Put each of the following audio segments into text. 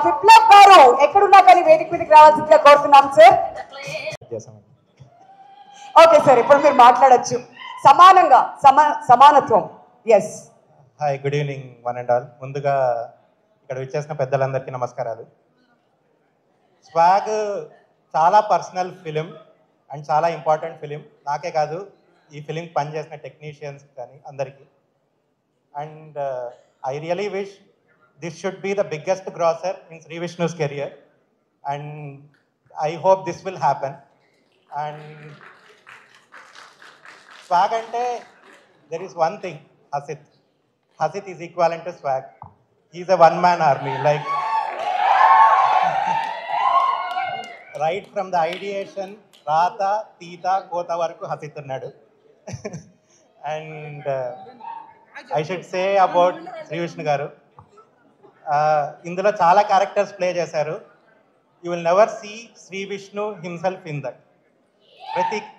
విప్లవ్ గారు ఎక్కడున్నా కానీ వేదిక మీదకి రావాల్సిందిగా కోరుతున్నాం సార్. ఓకే సార్, ఇప్పుడు మీరు మాట్లాడచ్చు. సమానంగా సమానత్వం. Yes. Hi, good evening one and all. ముందుగా ఇక్కడ విచ్చేసిన పెద్దలందరికీ నమస్కారాలు. స్వాగ్ చాలా పర్సనల్ ఫిలిం అండ్ చాలా ఇంపార్టెంట్ ఫిలిం. నాకే కాదు, ఈ ఫిలిం పనిచేసిన టెక్నీషియన్స్ కానీ అందరికీ. And I really wish this should be the biggest grosser in Shri Vishnu's career and I hope this will happen. And Swag అంటే there is one thing, Hasit. Hasit is equivalent to Swag. He's a one-man army. Like, right from the ideation, Rata, Tita, Kota varaku Hasit unnadu. And I should say about Sri Vishnu garu. Indulo chala characters play chesaru. You will never see Sri Vishnu himself in that.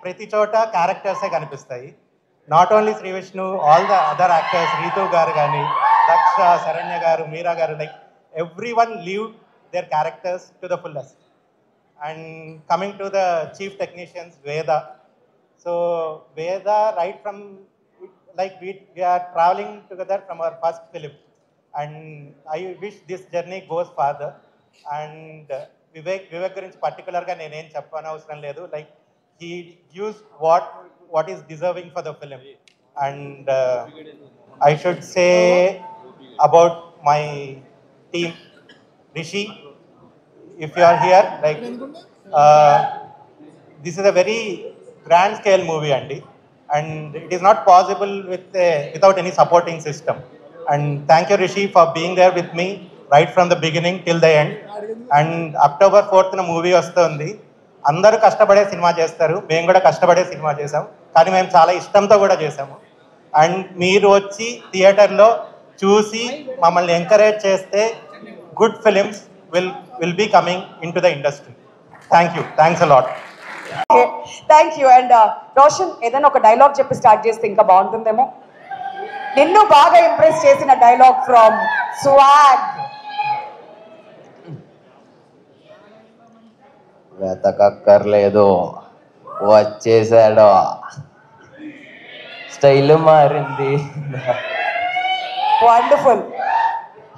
Prati chota characters e kanipistayi. Not only Sri Vishnu, all the other actors, Ritu garu gani, Daksha, Saranya garu, Meera garu, like everyone lived their characters to the fullest. And coming to the chief technicians, Veda. So Veda, right from, like we are traveling together from our first film. And I wish this journey goes further. And Vivek gurinchi particular ga nenu em cheppanaavasaram ledu. Like he gives what is deserving for the film. And I should say about my team, Rishi, if you are here, like this is a very grand scale movie and it is not possible without any supporting system. And thank you, Rishi, for being there with me right from the beginning till the end. And October 4th na movie vastundi. అందరూ కష్టపడే cinema చేస్తారు, మేము కూడా కష్టపడే cinema చేసాం, కానీ మేము చాలా ఇష్టంతో కూడా చేసాము. అండ్ మీరు వచ్చి థియేటర్లో చూసి మమ్మల్ని ఎంకరేజ్ చేస్తే good films will be coming in to the industry. Thank you, thanks a lot. Thank you. And Roshan, ఏదైనా ఒక డైలాగ్ చెప్పి స్టార్ట్ చేస్తే ఇంకా బాగుంటుందేమో. నిన్ను బాగా ఇంప్రెస్ చేసిన డైలాగ్ ఫ్రమ్ స్వాగ్. వెతకక్కర్లేదు, వచ్చేసాడు, స్టైల్ మారింది. వండర్ఫుల్.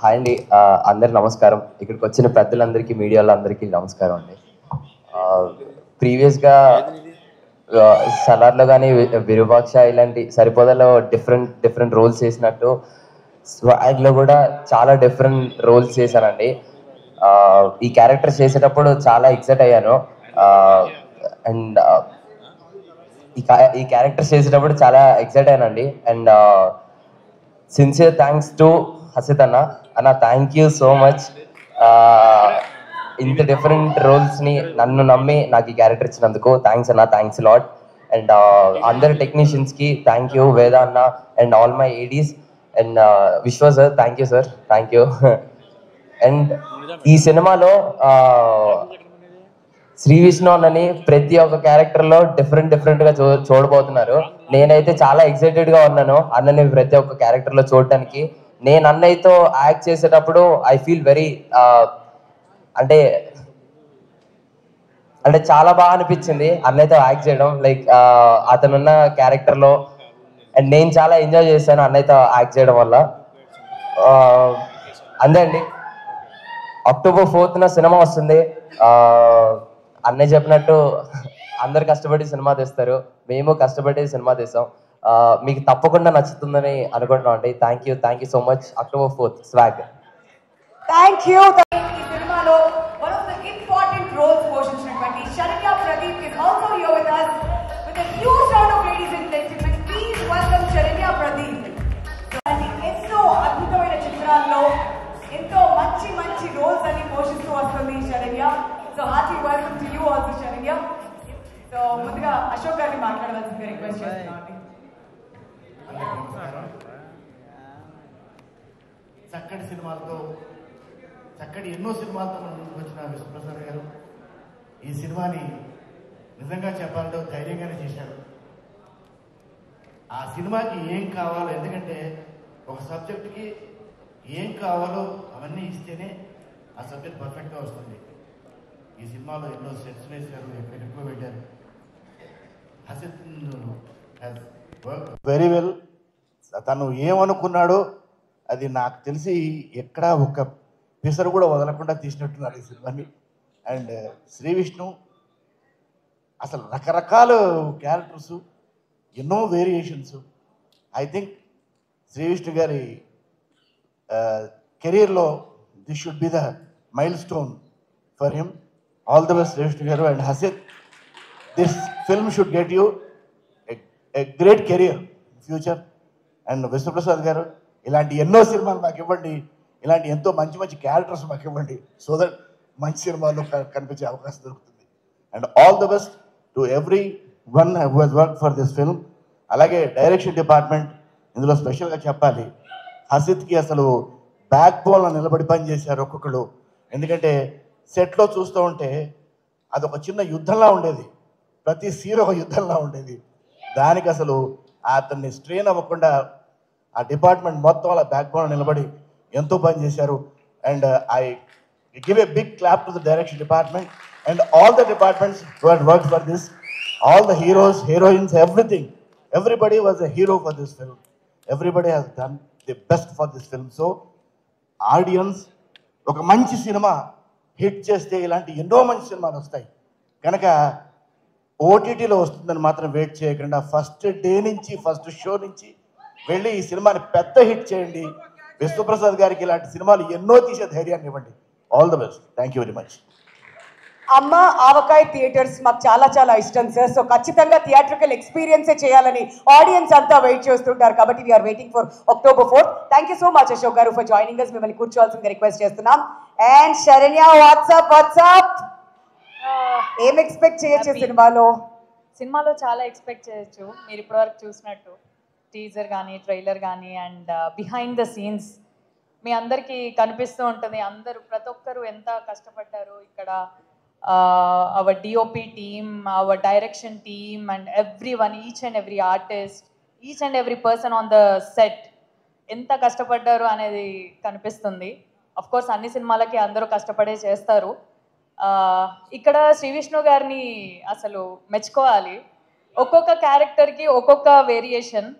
హాయ్ అండి, అందరికి నమస్కారం. ఇక్కడికి వచ్చిన పెద్దలందరికీ, మీడియాలో అందరికీ నమస్కారం అండి. ప్రీవియస్గా సలార్లో కానీ విరూపాక్ష ఇలాంటి సరిపోదలో డిఫరెంట్ రోల్స్ చేసినట్టు స్వాగ్లో కూడా చాలా డిఫరెంట్ రోల్స్ చేశానండి. ఈ క్యారెక్టర్ చేసేటప్పుడు చాలా ఎక్సైట్ అయ్యాను. అండ్ ఈ క్యారెక్టర్ చేసేటప్పుడు చాలా ఎక్సైట్ అయ్యానండి. And sincere thanks to Hasith అన్న, థ్యాంక్ యూ సో మచ్. ఇంత డిఫరెంట్ రోల్స్ని నన్ను నమ్మి నాకు ఈ క్యారెక్టర్ ఇచ్చినందుకు థ్యాంక్స్ అన్న, థ్యాంక్స్ లాట్. అండ్ అందరి టెక్నీషియన్స్కి థ్యాంక్ యూ, వేద అన్న and all my ADs and Vishwa sir, thank you sir, thank you. And ఈ సినిమాలో శ్రీ విష్ణు అన్నని ప్రతి ఒక్క క్యారెక్టర్లో డిఫరెంట్గా చూడబోతున్నారు. నేనైతే చాలా ఎక్సైటెడ్గా ఉన్నాను అన్నని ప్రతి ఒక్క క్యారెక్టర్లో చూడటానికి. నేను అన్నయ్యతో యాక్ట్ చేసేటప్పుడు ఐ ఫీల్ వెరీ అంటే చాలా బాగా అనిపించింది అన్నయ్యతో యాక్ట్ చేయడం. లైక్ అతనున్న క్యారెక్టర్లో అండ్ నేను చాలా ఎంజాయ్ చేశాను అన్నయ్యతో యాక్ట్ చేయడం వల్ల. అంతే అండి. October 4th సినిమా వస్తుంది. అన్నయ్య చెప్పినట్టు అందరు కష్టపడి సినిమా తీస్తారు, మేము కష్టపడి సినిమా తీస్తాం. మీకు తప్పకుండా నచ్చుతుందని అనుకుంటున్నాం అండి. Thank you so much. October 4th Swag. Thank you. ఈ సినిమాలో one of the important roles పోషించినటువంటి Saranya Pradeep is also here with us with a huge round of ladies and gentlemen. Please welcome Saranya Pradeep. ఎంతో అద్భుతమైన చిత్రాల్లో ఎంతో మంచి రోల్స్ అన్ని పోషిస్తూ వస్తుంది Saranya. So hearty welcome to you also Saranya. So ముందుగా అశోక్ గారిని మాట్లాడవలసిందిగా రిక్వెస్ట్ చేస్తున్నామండి. చక్కటి సినిమాలతో ఎన్నో సినిమాలతో మనం ముందుకు వచ్చిన విశ్వప్రసాద్ గారు ఈ సినిమాని నిజంగా చెప్పాలంటే ధైర్యంగానే చేశారు. ఆ సినిమాకి ఏం కావాలో, ఎందుకంటే ఒక సబ్జెక్టుకి ఏం కావాలో అవన్నీ ఇస్తేనే ఆ సబ్జెక్ట్ పర్ఫెక్ట్గా వస్తుంది. ఈ సినిమాలో ఎన్నో సెట్స్ వేశారు, ఎక్కడెక్కడికో పెట్టారు. Hasith has work very well. తను ఏమనుకున్నాడో అది నాకు తెలిసి ఎక్కడా ఒక పిసరు కూడా వదలకుండా తీసినట్టున్నారు ఈ సినిమాని. అండ్ శ్రీ విష్ణు అసలు రకరకాల క్యారెక్టర్స్, ఎన్నో variations. I think Shri Vishnu గారి కెరీర్లో this should be the milestone for him. All the best Shri Vishnu గారు. And Hasit, this film should get you a great career in future. And Vishnuprasad గారు, ఇలాంటి ఎన్నో సినిమాలు మాకు ఇవ్వండి, ఇలాంటి ఎంతో మంచి మంచి క్యారెక్టర్స్ మాకు ఇవ్వండి, సో దట్ మంచి సినిమాల్లో కనిపించే అవకాశం దొరుకుతుంది. And all the best to everyone who has work for this film. అలాగే డైరెక్షన్ డిపార్ట్మెంట్, ఇందులో స్పెషల్గా చెప్పాలి, హసిత్కి అసలు బ్యాక్ బోన్లో నిలబడి పని చేశారు ఒక్కొక్కరు. ఎందుకంటే సెట్లో చూస్తూ ఉంటే అదొక చిన్న యుద్ధంలా ఉండేది, ప్రతి సీన్ ఒక యుద్ధంలా ఉండేది. దానికి అసలు అతన్ని స్ట్రెయిన్ అవ్వకుండా ఆ డిపార్ట్మెంట్ మొత్తం అలా బ్యాక్ బోన్ నిలబడి ఎంతో పని చేశారు. And I give a big clap to the direction department and all the departments who had worked for this. All the heroes, heroines, everything, everybody was a hero for this film. Everybody has done the best for this film. So audience ఒక మంచి cinema hit చేస్తే ఇలాంటి ఎన్నో మంచి సినిమాలు వస్తాయి కనుక ఓటీటీలో వస్తుందని మాత్రం వెయిట్ చేయకుండా ఫస్ట్ డే నుంచి, ఫస్ట్ షో నుంచి వెళ్ళి ఈ సినిమాని పెద్ద హిట్ చేయండి. విష్ణుప్రసాద్ గారికి ఇలాంటి సినిమాలు ఎన్నో తీసే ధైర్యాన్ని ఇవ్వండి. All the best. Thank you very much. అమ్మ ఆవకాయ థియేటర్స్ మాకు చాలా చాలా ఇష్టం సార్. సో ఖచ్చితంగా థియేట్రికల్ ఎక్స్పీరియన్సే చేయాలని ఆడియన్స్ అంతా వెయిట్ చేస్తుంటారు కాబట్టి we're waiting for October 4th. Thank you so much Ashok garu for joining us. మిమ్మల్ని కూర్చోవాల్సిందిగా రిక్వెస్ట్ చేస్తున్నాం. అండ్ శరణ్య, వాట్సాప్ ఏం ఎక్స్పెక్ట్ చేయొచ్చు సినిమాలో? చాలా ఎక్స్పెక్ట్ చేయొచ్చు. మీరు ఇప్పటివరకు చూసినట్టు టీజర్ కానీ, ట్రైలర్ కానీ, అండ్ బిహైండ్ ద సీన్స్ మీ అందరికీ కనిపిస్తూ ఉంటుంది. ప్రతి ఒక్కరు ఎంత కష్టపడ్డారు ఇక్కడ. Our DOP team, our direction team, and everyone, each and every artist, each and every person on the set ఎంత కష్టపడ్డారు అనేది కనిపిస్తుంది. అఫ్ కోర్స్ అన్ని సినిమాలకి అందరూ కష్టపడే చేస్తారు. ఇక్కడ శ్రీ విష్ణు గారిని అసలు మెచ్చుకోవాలి. ఒక్కొక్క క్యారెక్టర్కి ఒక్కొక్క variation.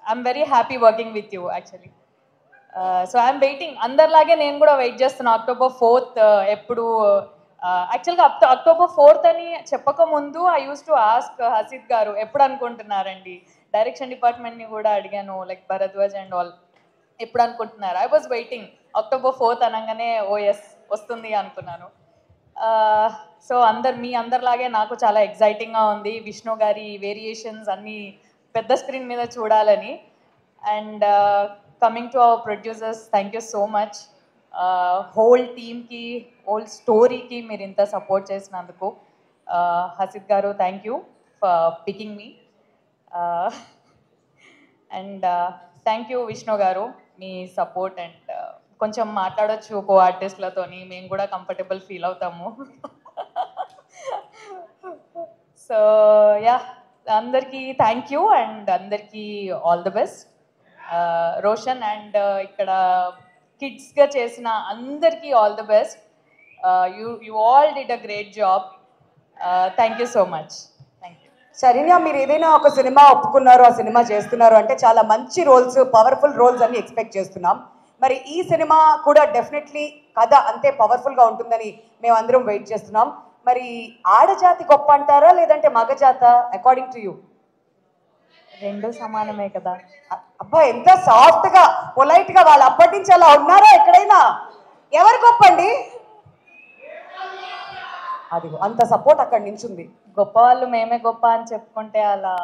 I'm very happy working with you actually. So I'm waiting. అందరిలాగే నేను కూడా వెయిట్ చేస్తున్నా October 4th. ఎప్పుడు యాక్చువల్గా October 4th అని చెప్పకముందు I use to ask Hasit గారు ఎప్పుడు అనుకుంటున్నారండి. డైరెక్షన్ డిపార్ట్మెంట్ని కూడా అడిగాను, లైక్ భరద్వాజ్ అండ్ ఆల్, ఎప్పుడు అనుకుంటున్నారు. I was waiting. October 4th అనగానే ఓఎస్ వస్తుంది అనుకున్నాను. సో మీ అందరిలాగే నాకు చాలా ఎగ్జైటింగ్గా ఉంది విష్ణు గారి వేరియేషన్స్ అన్నీ పెద్ద స్క్రీన్ మీద చూడాలని. And coming to our producers, thank you so much. Whole టీమ్కి, హోల్ స్టోరీకి మీరు ఇంత సపోర్ట్ చేసినందుకు. హసిత్ గారు, thank you for picking me. And thank you Vishnu గారు, మీ సపోర్ట్. అండ్ కొంచెం మాట్లాడొచ్చు కో ఆర్టిస్ట్లతోని, మేము కూడా కంఫర్టబుల్ ఫీల్ అవుతాము. సో యా, అందరికీ థ్యాంక్ యూ అండ్ అందరికీ all the best. Roshan and ఇక్కడ కిడ్స్గా చేసిన అందరికీ all the best. You all did a great job. Thank you so much. Thank you. Saranya, మీరు ఏదైనా ఒక సినిమా ఒప్పుకున్నారు, ఆ సినిమా చేస్తున్నారు అంటే చాలా మంచి రోల్స్, పవర్ఫుల్ రోల్స్ అన్ని ఎక్స్పెక్ట్ చేస్తున్నాం. మరి ఈ సినిమా కూడా డెఫినెట్లీ కథ అంతే పవర్ఫుల్గా ఉంటుందని మేము అందరం వెయిట్ చేస్తున్నాం. మరి ఆడజాతి గొప్ప అంటారా లేదంటే మగజాత అకార్డింగ్ టు యూ? రెండు సమానమే కదా. అబ్బా, ఎంత సాఫ్ట్ గా, పొలైట్ గా, వాళ్ళు అప్పటి నుంచి అలా ఉన్నారా ఎక్కడైనా? ఎవరు గొప్ప అండి? అది అంత సపోర్ట్ అక్కడి నుంచి ఉంది. గొప్ప వాళ్ళు మేమే గొప్ప అని చెప్పుకుంటే అలా.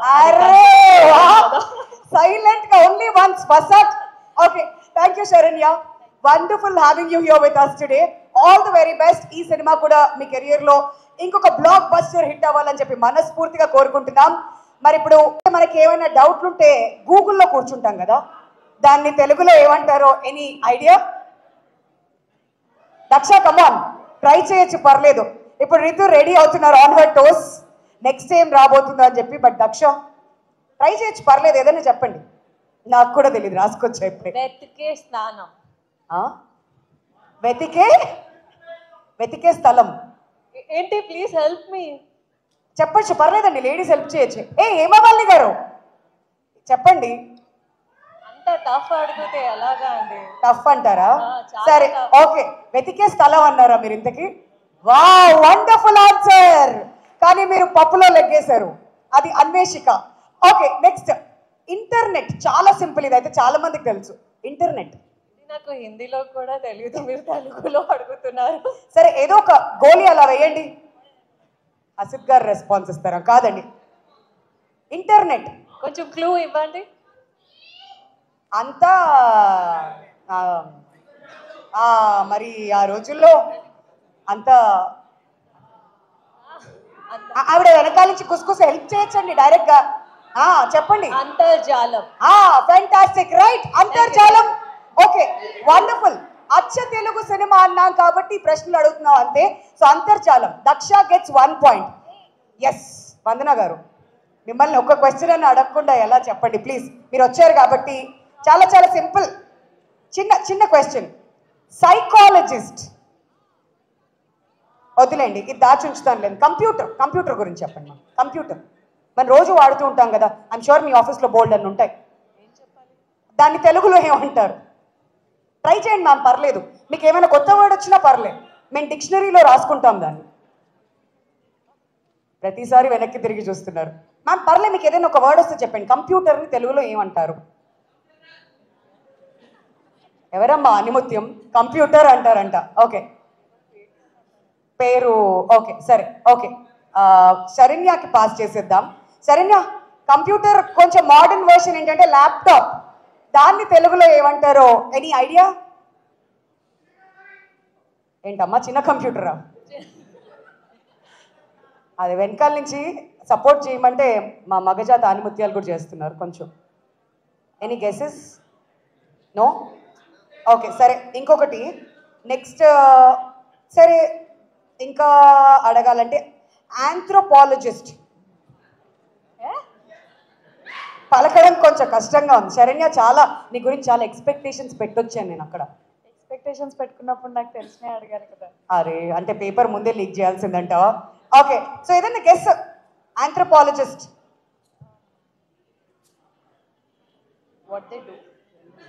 సైలెంట్ గా only once first. Okay, thank you Saranya. Wonderful having you here with us today. All the very best. ఈ సినిమా కూడా మీ కెరియర్ లో ఇంకొక బ్లాక్ బస్టర్ హిట్ అవ్వాలని చెప్పి మనస్ఫూర్తిగా కోరుకుంటున్నాం. మరి ఇప్పుడు మనకి ఏమైనా డౌట్లు ఉంటే గూగుల్లో కూర్చుంటాం కదా, దాన్ని తెలుగులో ఏమంటారో ఎనీ ఐడియా? దక్ష, కమాన్, ట్రై చేయొచ్చు, పర్లేదు. ఇప్పుడు రితు రెడీ అవుతున్నారు ఆన్ హర్ టోస్, నెక్స్ట్ ఏం రాబోతుందో అని చెప్పి. బట్ దక్ష ట్రై చేయొచ్చు, పర్లేదు, ఏదైనా చెప్పండి. నాకు కూడా తెలియదు, రాసుకొచ్చా ఇప్పుడే. వెతికే స్నానం. వెతికే స్థలం. ఏంటి ప్లీజ్ హెల్ప్ మీ. చెప్పచ్చు, పర్లేదండి, లేడీస్ హెల్ప్ చేయొచ్చు. ఏమవ్వాలి గారు చెప్పండి. అంత టఫ్ అడిగితే ఎలాగా అండి? టఫ్ అంటారా? చాలా సరే tough. ఓకే, వెతికే స్థలం అన్నారా మీరు ఇంతకి? Wow, wonderful answer. కానీ మీరు పప్పులో లెగ్గేశారు, అది అన్వేషిక. Okay, next internet. చాలా సింపుల్, ఇది అయితే చాలా మందికి తెలుసు. ఇంటర్నెట్ నాకు హిందీలో కూడా తెలియదు, మీరు తెలుగులో అడుగుతున్నారు. సరే, ఏదో ఒక గోలీ అలా వేయండి, అసిత్ గారు రెస్పాన్స్ ఇస్తారా? కాదండి, ఇంటర్నెట్. కొంచెం క్లూ ఇవ్వండి. అంతా మరి ఆ రోజుల్లో అంతా ఆవిడ వెనకాల నుంచి కుసుకుస హెల్ప్ చేయొచ్చండి డైరెక్ట్ గా. చెప్పండి. అంతర్జాలం. ఫ్యాంటాస్టిక్, రైట్, అంతర్జాలం. Okay, wonderful. అచ్చ తెలుగు సినిమా అన్నాం కాబట్టి ప్రశ్నలు అడుగుతున్నాం అంతే. సో అంతర్జాలం. Daksha gets 1 point. ఎస్, వందన గారు మిమ్మల్ని ఒక్క క్వశ్చన్ అని అడగకుండా ఎలా చెప్పండి ప్లీజ్, మీరు వచ్చారు కాబట్టి. చాలా చాలా సింపుల్, చిన్న క్వశ్చన్. సైకాలజిస్ట్ వదిలేండి, ఇది దాచి ఉంచుతాను లేదు. కంప్యూటర్ గురించి చెప్పండి. కంప్యూటర్ మనం రోజు వాడుతూ ఉంటాం కదా, ఐమ్ షూర్ మీ ఆఫీస్లో బోల్డ్ అని ఉంటాయి. దాన్ని తెలుగులో ఏమంటారు? ట్రై చేయండి మ్యామ్, పర్లేదు. మీకు ఏమైనా కొత్త వర్డ్ వచ్చినా పర్లేదు, మేము డిక్షనరీలో రాసుకుంటాం దాన్ని. ప్రతిసారి వెనక్కి తిరిగి చూస్తున్నారు. మ్యామ్ పర్లేదు, మీకు ఏదైనా ఒక వర్డ్ వస్తే చెప్పండి. కంప్యూటర్ని తెలుగులో ఏమంటారు? ఎవరమ్మా? అనిముత్యం కంప్యూటర్ అంటారంట. ఓకే, పేరు. ఓకే సరే, ఓకే, శరణ్యకి పాస్ చేసేద్దాం. శరణ్య, కంప్యూటర్ కొంచెం మోడర్న్ వర్షన్ ఏంటంటే ల్యాప్టాప్, దాన్ని తెలుగులో ఏమంటారో ఎనీ ఐడియా? ఏంటమ్మా, చిన్న కంప్యూటరా? అది వెనకాల నుంచి సపోర్ట్ చేయమంటే మా మగజాత ఆనిముత్యాలు కూడా చేస్తున్నారు కొంచెం. Any guesses? నో? ఓకే సరే, ఇంకొకటి నెక్స్ట్. సరే, ఇంకా అడగాలంటే ఆంథ్రోపాలజిస్ట్. పలకడం కొంచెం కష్టంగా ఉంది. శరణ్య, చాలా నీ గురించి చాలా ఎక్స్పెక్టేషన్స్ పెట్టొచ్చాను నేను అక్కడ. ఎక్స్పెక్టేషన్స్ పెట్టుకున్నప్పుడు నాకు తెలిసినే అడిగారు కదా. అరే, అంటే పేపర్ ముందే లీక్ చేయాల్సిందంటావా? ఓకే, సో ఏదైనా guess. Anthropologist.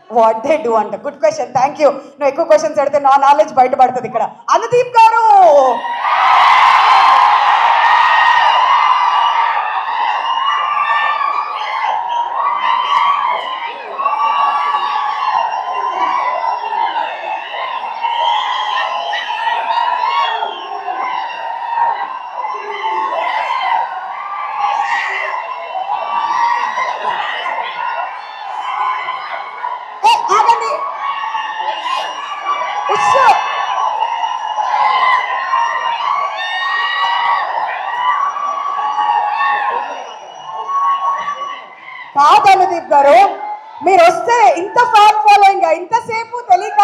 What they do అంట. Good question, thank you. నువ్వు ఎక్కువ క్వశ్చన్స్ అడితే నా నాలెడ్జ్ బయటపడుతుంది ఇక్కడ. అనుదీప్ గారు. కాదు అనుదీప్ గారు, మీరు వస్తే ఇంత ఫ్యాన్ ఫాలోయింగ్, ఇంతసేపు తెలియక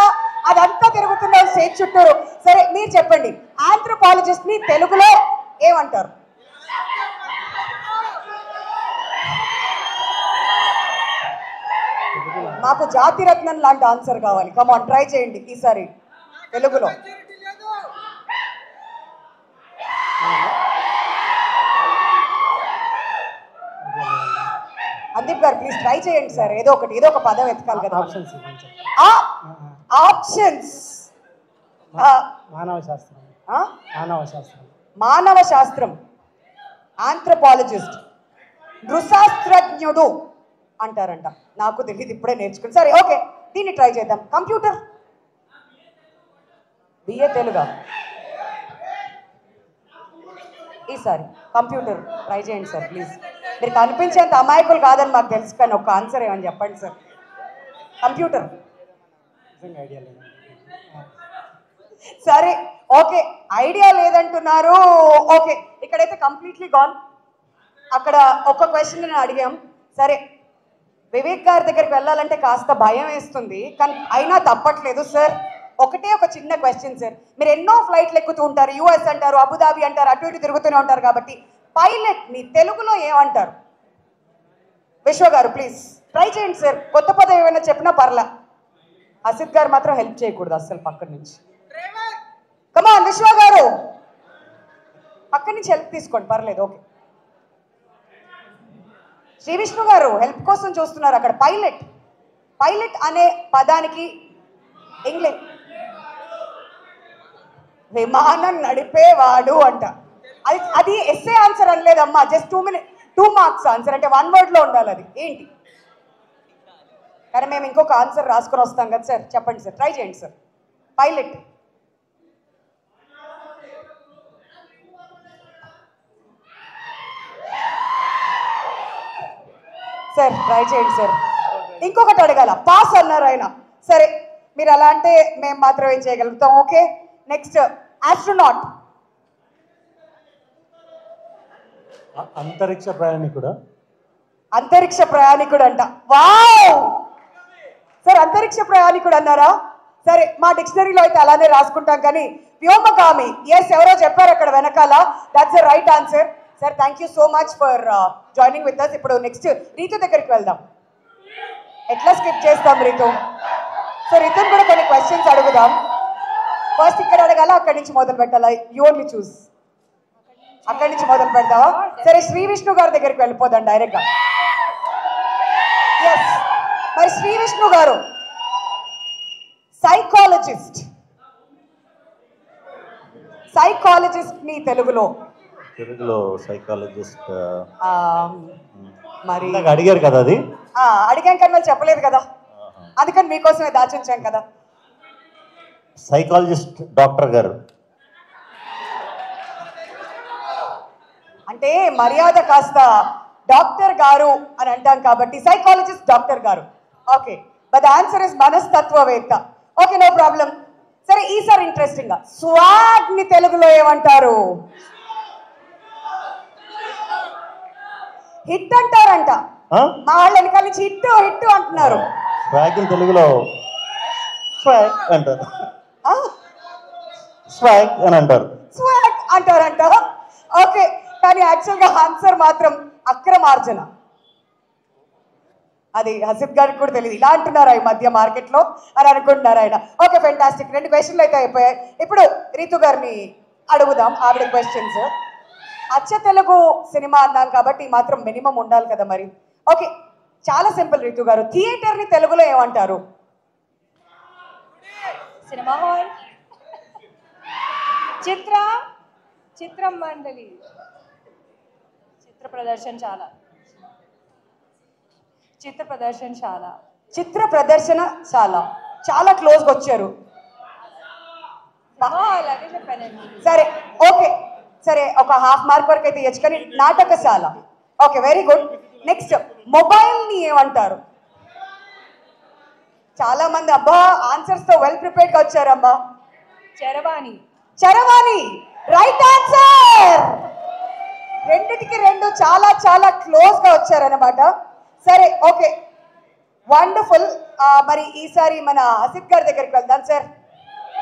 అదంతా తిరుగుతున్నారు స్టేజ్ చుట్టూరు. సరే మీరు చెప్పండి, ఆంథ్రోపాలజిస్ట్ ని తెలుగులో ఏమంటారు? మాకు జాతి రత్నం లాంటి ఆన్సర్ కావాలి. కమాన్, ట్రై చేయండి ఈసారి తెలుగులో. అందీప్ గారు ప్లీజ్ ట్రై చేయండి సార్, ఏదో ఒక పదం ఎత్తుకాలి కదా. ఆప్షన్స్. మానవ శాస్త్రం, ఆంథ్రోపాలజిస్ట్, నృశాస్త్రజ్ఞుడు అంటారంట. నాకు తెలియదు, ఇప్పుడే నేర్చుకుని. సరే ఓకే, దీన్ని ట్రై చేద్దాం. కంప్యూటర్. బిఏ తెలుగా? ఈసారి కంప్యూటర్ ట్రై చేయండి సార్ ప్లీజ్. మీరు కనిపించేంత అమాయకులు కాదని మాకు తెలుసు, కానీ ఒక ఆన్సర్ ఏమని చెప్పండి సార్. కంప్యూటర్. సరే ఓకే, ఐడియా లేదంటున్నారు. ఓకే, ఇక్కడైతే కంప్లీట్లీ గాన్. అక్కడ ఒక క్వశ్చన్ నేను అడిగాం. సరే, వివేక్ గారి దగ్గరికి వెళ్ళాలంటే కాస్త భయం వేస్తుంది, కానీ అయినా తప్పట్లేదు సార్. ఒకటే ఒక చిన్న క్వశ్చన్ సార్. మీరు ఎన్నో ఫ్లైట్లు ఎక్కుతూ ఉంటారు, యుఎస్ అంటారు, అబుదాబి అంటారు, అటు ఇటు తిరుగుతూనే ఉంటారు కాబట్టి పైలట్ ని తెలుగులో ఏమంటారు? విశ్వ గారు ప్లీజ్ ట్రై చేయండి సార్. కొత్త పదం ఏమైనా చెప్పినా పర్లా. అసిత్ గారు మాత్రం హెల్ప్ చేయకూడదు అస్సలు పక్కన నుంచి. కమాన్ విశ్వ గారు అక్కడి నుంచి హెల్ప్ తీసుకోండి, పర్లేదు. ఓకే, శ్రీ విష్ణు గారు హెల్ప్ కోసం చూస్తున్నారు. అక్కడ పైలట్, పైలట్ అనే పదానికి ఇంగ్లీష్ విమానం నడిపేవాడు అంట. అది ఎస్ఏ ఆన్సర్ అనలేదమ్మా, జస్ట్ 2 మార్క్స్ ఆన్సర్, అంటే 1 word లో ఉండాలి. అది ఏంటి? కానీ మేము ఇంకొక ఆన్సర్ రాసుకొని వస్తాం కదా సార్. చెప్పండి సార్, ట్రై చేయండి సార్. పైలట్ సార్, ట్రై చేయండి సార్. ఇంకొకటి అడగాల, పాస్ అన్నారు ఆయన. సరే, మీరు అలా అంటే మేము మాత్రం ఏం చేయగలుగుతాం. Okay, next astronaut. అంతరిక్ష ప్రయాణికుడా? అంతరిక్ష ప్రయాణికుడు అంట. వావ్ సార్, అంతరిక్ష ప్రయాణికుడు అన్నారా? సరే, మా డిక్షనరీలో అయితే అలానే రాసుకుంటాం, కానీ వ్యోమగామి, ఎస్, ఎవరో చెప్పారు అక్కడ వెనకాల. That's the right answer. Sir, thank you so much for joining with us. ఇప్పుడు నెక్స్ట్ రీతు దగ్గరికి వెళ్దాం. ఎట్లా స్కిప్ చేస్తాం రీతు? సో రీతుని కూడా కొన్ని క్వశ్చన్స్ అడుగుదాం. ఫస్ట్ ఇక్కడ అడగాల, అక్కడి నుంచి మొదలు పెట్టాలా? యూ ఓన్లీ చూస్. అక్కడి నుంచి మొదలు పెడతావా? సరే, శ్రీ విష్ణు గారి దగ్గరికి వెళ్ళిపోదాం డైరెక్ట్ గా. ఎస్, మరి శ్రీ విష్ణు గారు సైకాలజిస్ట్. సైకాలజిస్ట్ ని తెలుగులో సైకాలజిస్ట్ మరి అడిగారు కదా, అది అడిగాం కానీ వాళ్ళు చెప్పలేదు కదా, అందుకని మీకోసమే దాచుంచాం కదా. సైకాలజిస్ట్ డాక్టర్ గారు అంటే మర్యాద కాస్త డాక్టర్ గారు అని అంటాం కాబట్టి సైకాలజిస్ట్ డాక్టర్ గారు. ఓకే, బట్ ఆన్సర్ ఇస్ మనస్తత్వవేత్త. Okay, no problem. సరే, ఈసారి ఇంట్రెస్టింగ్ గా స్వాగ్ ని తెలుగులో ఏమంటారు? హిట్ అంటారంట. మా వాళ్ళు వెనకాల నుంచి హిట్ హిట్ అంటున్నారు. స్వాగ్ తెలుగులో స్వాగ్ అంటారు. స్వాగ్ అని అంటారు. స్వాగ్ అంటారంట. ఓకే, కానీ యాక్చువల్ గా ఆన్సర్ మాత్రం అక్రమార్జన. అది హసిద్ గారికి కూడా తెలియదు. ఇలా అంటున్నారు ఈ మధ్య మార్కెట్ లో అని అనుకుంటున్నారు ఆయన. Okay, fantastic. 2 క్వశ్చన్లు అయితే అయిపోయాయి. ఇప్పుడు రీతు గారిని అడుగుదాం ఆవిడ క్వశ్చన్స్. అచ్చ తెలుగు సినిమా అన్నాం కాబట్టి మాత్రం మినిమం ఉండాలి కదా మరి. ఓకే, చాలా సింపుల్ రీతు గారు, థియేటర్ ని తెలుగులో ఏమంటారు? సినిమా హాల్, చిత్రం మండలి, చిత్ర ప్రదర్శనశాల, చిత్ర ప్రదర్శనశాల. చాలా క్లోజ్ గా వచ్చారు. అలాగే చెప్పానండి. సరే, ఓకే, సరే, ఒక ½ మార్క్ వరకు అయితే ఇవ్వచ్చు, కానీ నాటకశాల. Okay, very good. Next, mobile ని ఏమంటారు? చాలా మంది అబ్బా ఆన్సర్స్ తో వెల్ ప్రిపేర్డ్ గా వచ్చారమ్మా. చరవాణి రైట్ ఆన్సర్. 2కి 2 చాలా చాలా క్లోజ్ గా వచ్చారన్నమాట. సరే, ఓకే, వండర్ఫుల్. మరి ఈసారి మన హసిద్ గారి దగ్గరికి వెళ్దాం. Sir,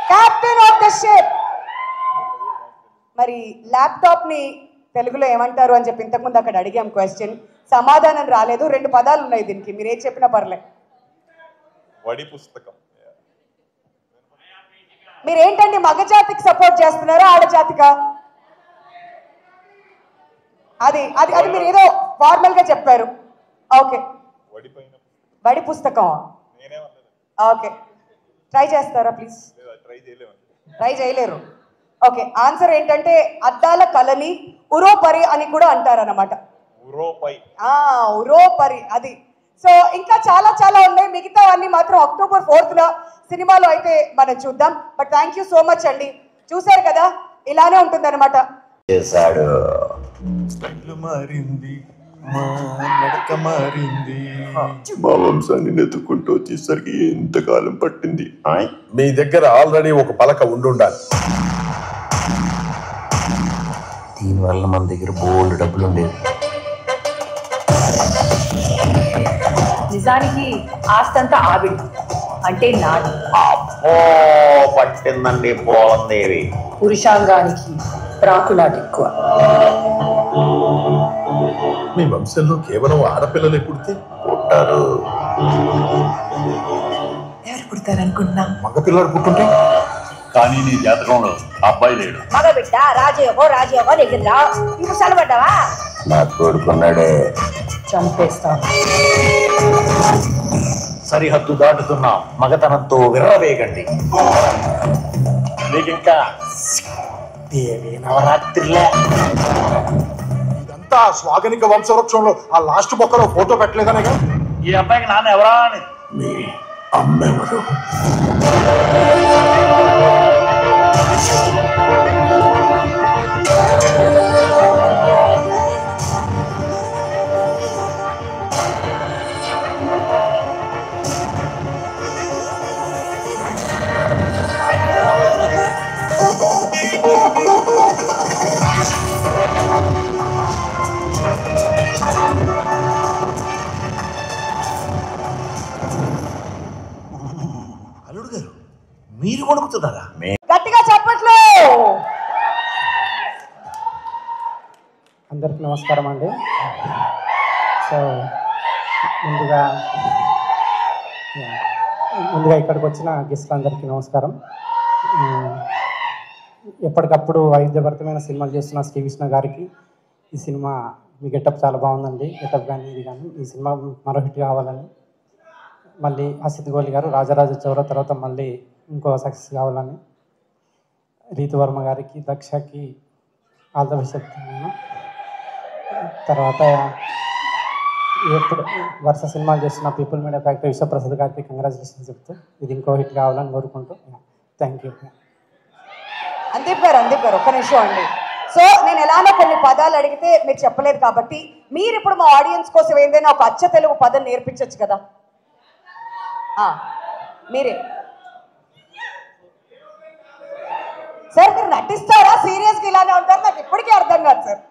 captain of the ship, మరి ల్యాప్టాప్ ని తెలుగులో ఏమంటారు అని చెప్పి ఇంతకుముందు అక్కడ అడిగాం క్వశ్చన్, సమాధానం రాలేదు. 2 పదాలు ఉన్నాయి దీనికి, మీరు ఏం చెప్పినా పర్లే. వడి పుస్తకం. మీరేంటండి మగజాతికి సపోర్ట్ చేస్తున్నారా ఆడజాతికా? అది అది అది మీరు ఏదో ఫార్మల్ గా చెప్పారు. ఓకే, బడి పుస్తకం. ఓకే, ట్రై చేస్తారా ప్లీజ్? ట్రై చేయలేరు. ఓకే, ఆన్సర్ ఏంటంటే అద్దాల కలని ఉరోపరి అని కూడా అంటారన్నమాట. ఉరోపరి అది. సో ఇంకా చాలా చాలా ఉన్నాయి. మిగతా అన్ని మాత్రం October 4th సినిమాలో అయితే మనం చూద్దాం. But thank you so much అండి. చూసారు కదా, ఇలానే ఉంటుంది అనమాట. మారింది, మా నడక మారింది, మా వంశాన్ని నెతుకుంటూ వచ్చేసరికి ఎంతకాలం పట్టింది. మీ దగ్గర ఆల్రెడీ ఒక పలక ఉండాలి. దీనివల్ల మన దగ్గర బోల్డ్ డబ్బులు ఉండేవి. నిజానికి ఆస్తంతా ఆవిడ అంటే నాది. పట్టిందండి పోలందేవి. పురుషాంగానికి ప్రాకులాట ఎక్కువ. మీ వంశంలో కేవలం ఆడపిల్లలే పుడితే పుట్టారు. ఎవరు పుడతారనుకుంటున్నా? మగపిల్లలు పుట్టుంటే కానీ నీ జాతకంలో అబ్బాయి లేడు. మగ బిడ్డ రాజయోగో దగ్గర ఇప్పుడు సెలబడ్డావా? నా కొడుకున్నాడే. చంపేస్తా. సరిహద్దు దాటుతున్న మగతనంతో విర్రవేగండి. నీకింకా దేవి నవరాత్రిలే. ఇదంతా స్వాగనిక వంశవృక్షంలో ఆ లాస్ట్ బొక్కలో ఫోటో పెట్టలేదనేగా. ఈ అబ్బాయికి నాన్న ఎవరా అని. మీ అమ్మెవరు? అల్లుడు గారు మీరు వణుకుతున్నారా? గట్టిగా చెప్పట్లు. అందరికీ నమస్కారం అండి. సో ముందుగా ఇక్కడికి వచ్చిన గెస్ట్లందరికీ నమస్కారం. ఎప్పటికప్పుడు వైవిధ్యభరితమైన సినిమాలు చేస్తున్న శ్రీ విష్ణు గారికి ఈ సినిమా మీ గెటప్ చాలా బాగుందండి. గెటప్ కానీ ఇది కానీ ఈ సినిమా మరో హిట్ కావాలని, మళ్ళీ హసిత్ గోలి గారు రాజరాజ చౌర తర్వాత మళ్ళీ ఇంకో సక్సెస్ కావాలని, రీతు వర్మ గారికి, దక్షకి ఆల్ ద బెస్ట్ చెప్తున్నాను. తర్వాత ఎప్పుడు వరుస సినిమాలు చేస్తున్న పీపుల్ మీడియా ఫ్యాక్టరీ విశ్వప్రసాద్ గారికి కంగ్రాచులేషన్స్ చెప్తూ ఇది ఇంకో హిట్ కావాలని కోరుకుంటూ థ్యాంక్ యూ. అందీప్ గారు ఒక్క నిమిషం అండి. సో నేను ఎలానో కొన్ని పదాలు అడిగితే మీరు చెప్పలేదు కాబట్టి మీరు ఇప్పుడు మా ఆడియన్స్ కోసం ఏదైనా ఒక అచ్చ తెలుగు పదం నేర్పించవచ్చు కదా. మీరే సార్, మీరు నటిస్తారా సీరియస్గా ఇలానే ఉంటారు? నాకు ఇప్పటికీ అర్థం కాదు సార్.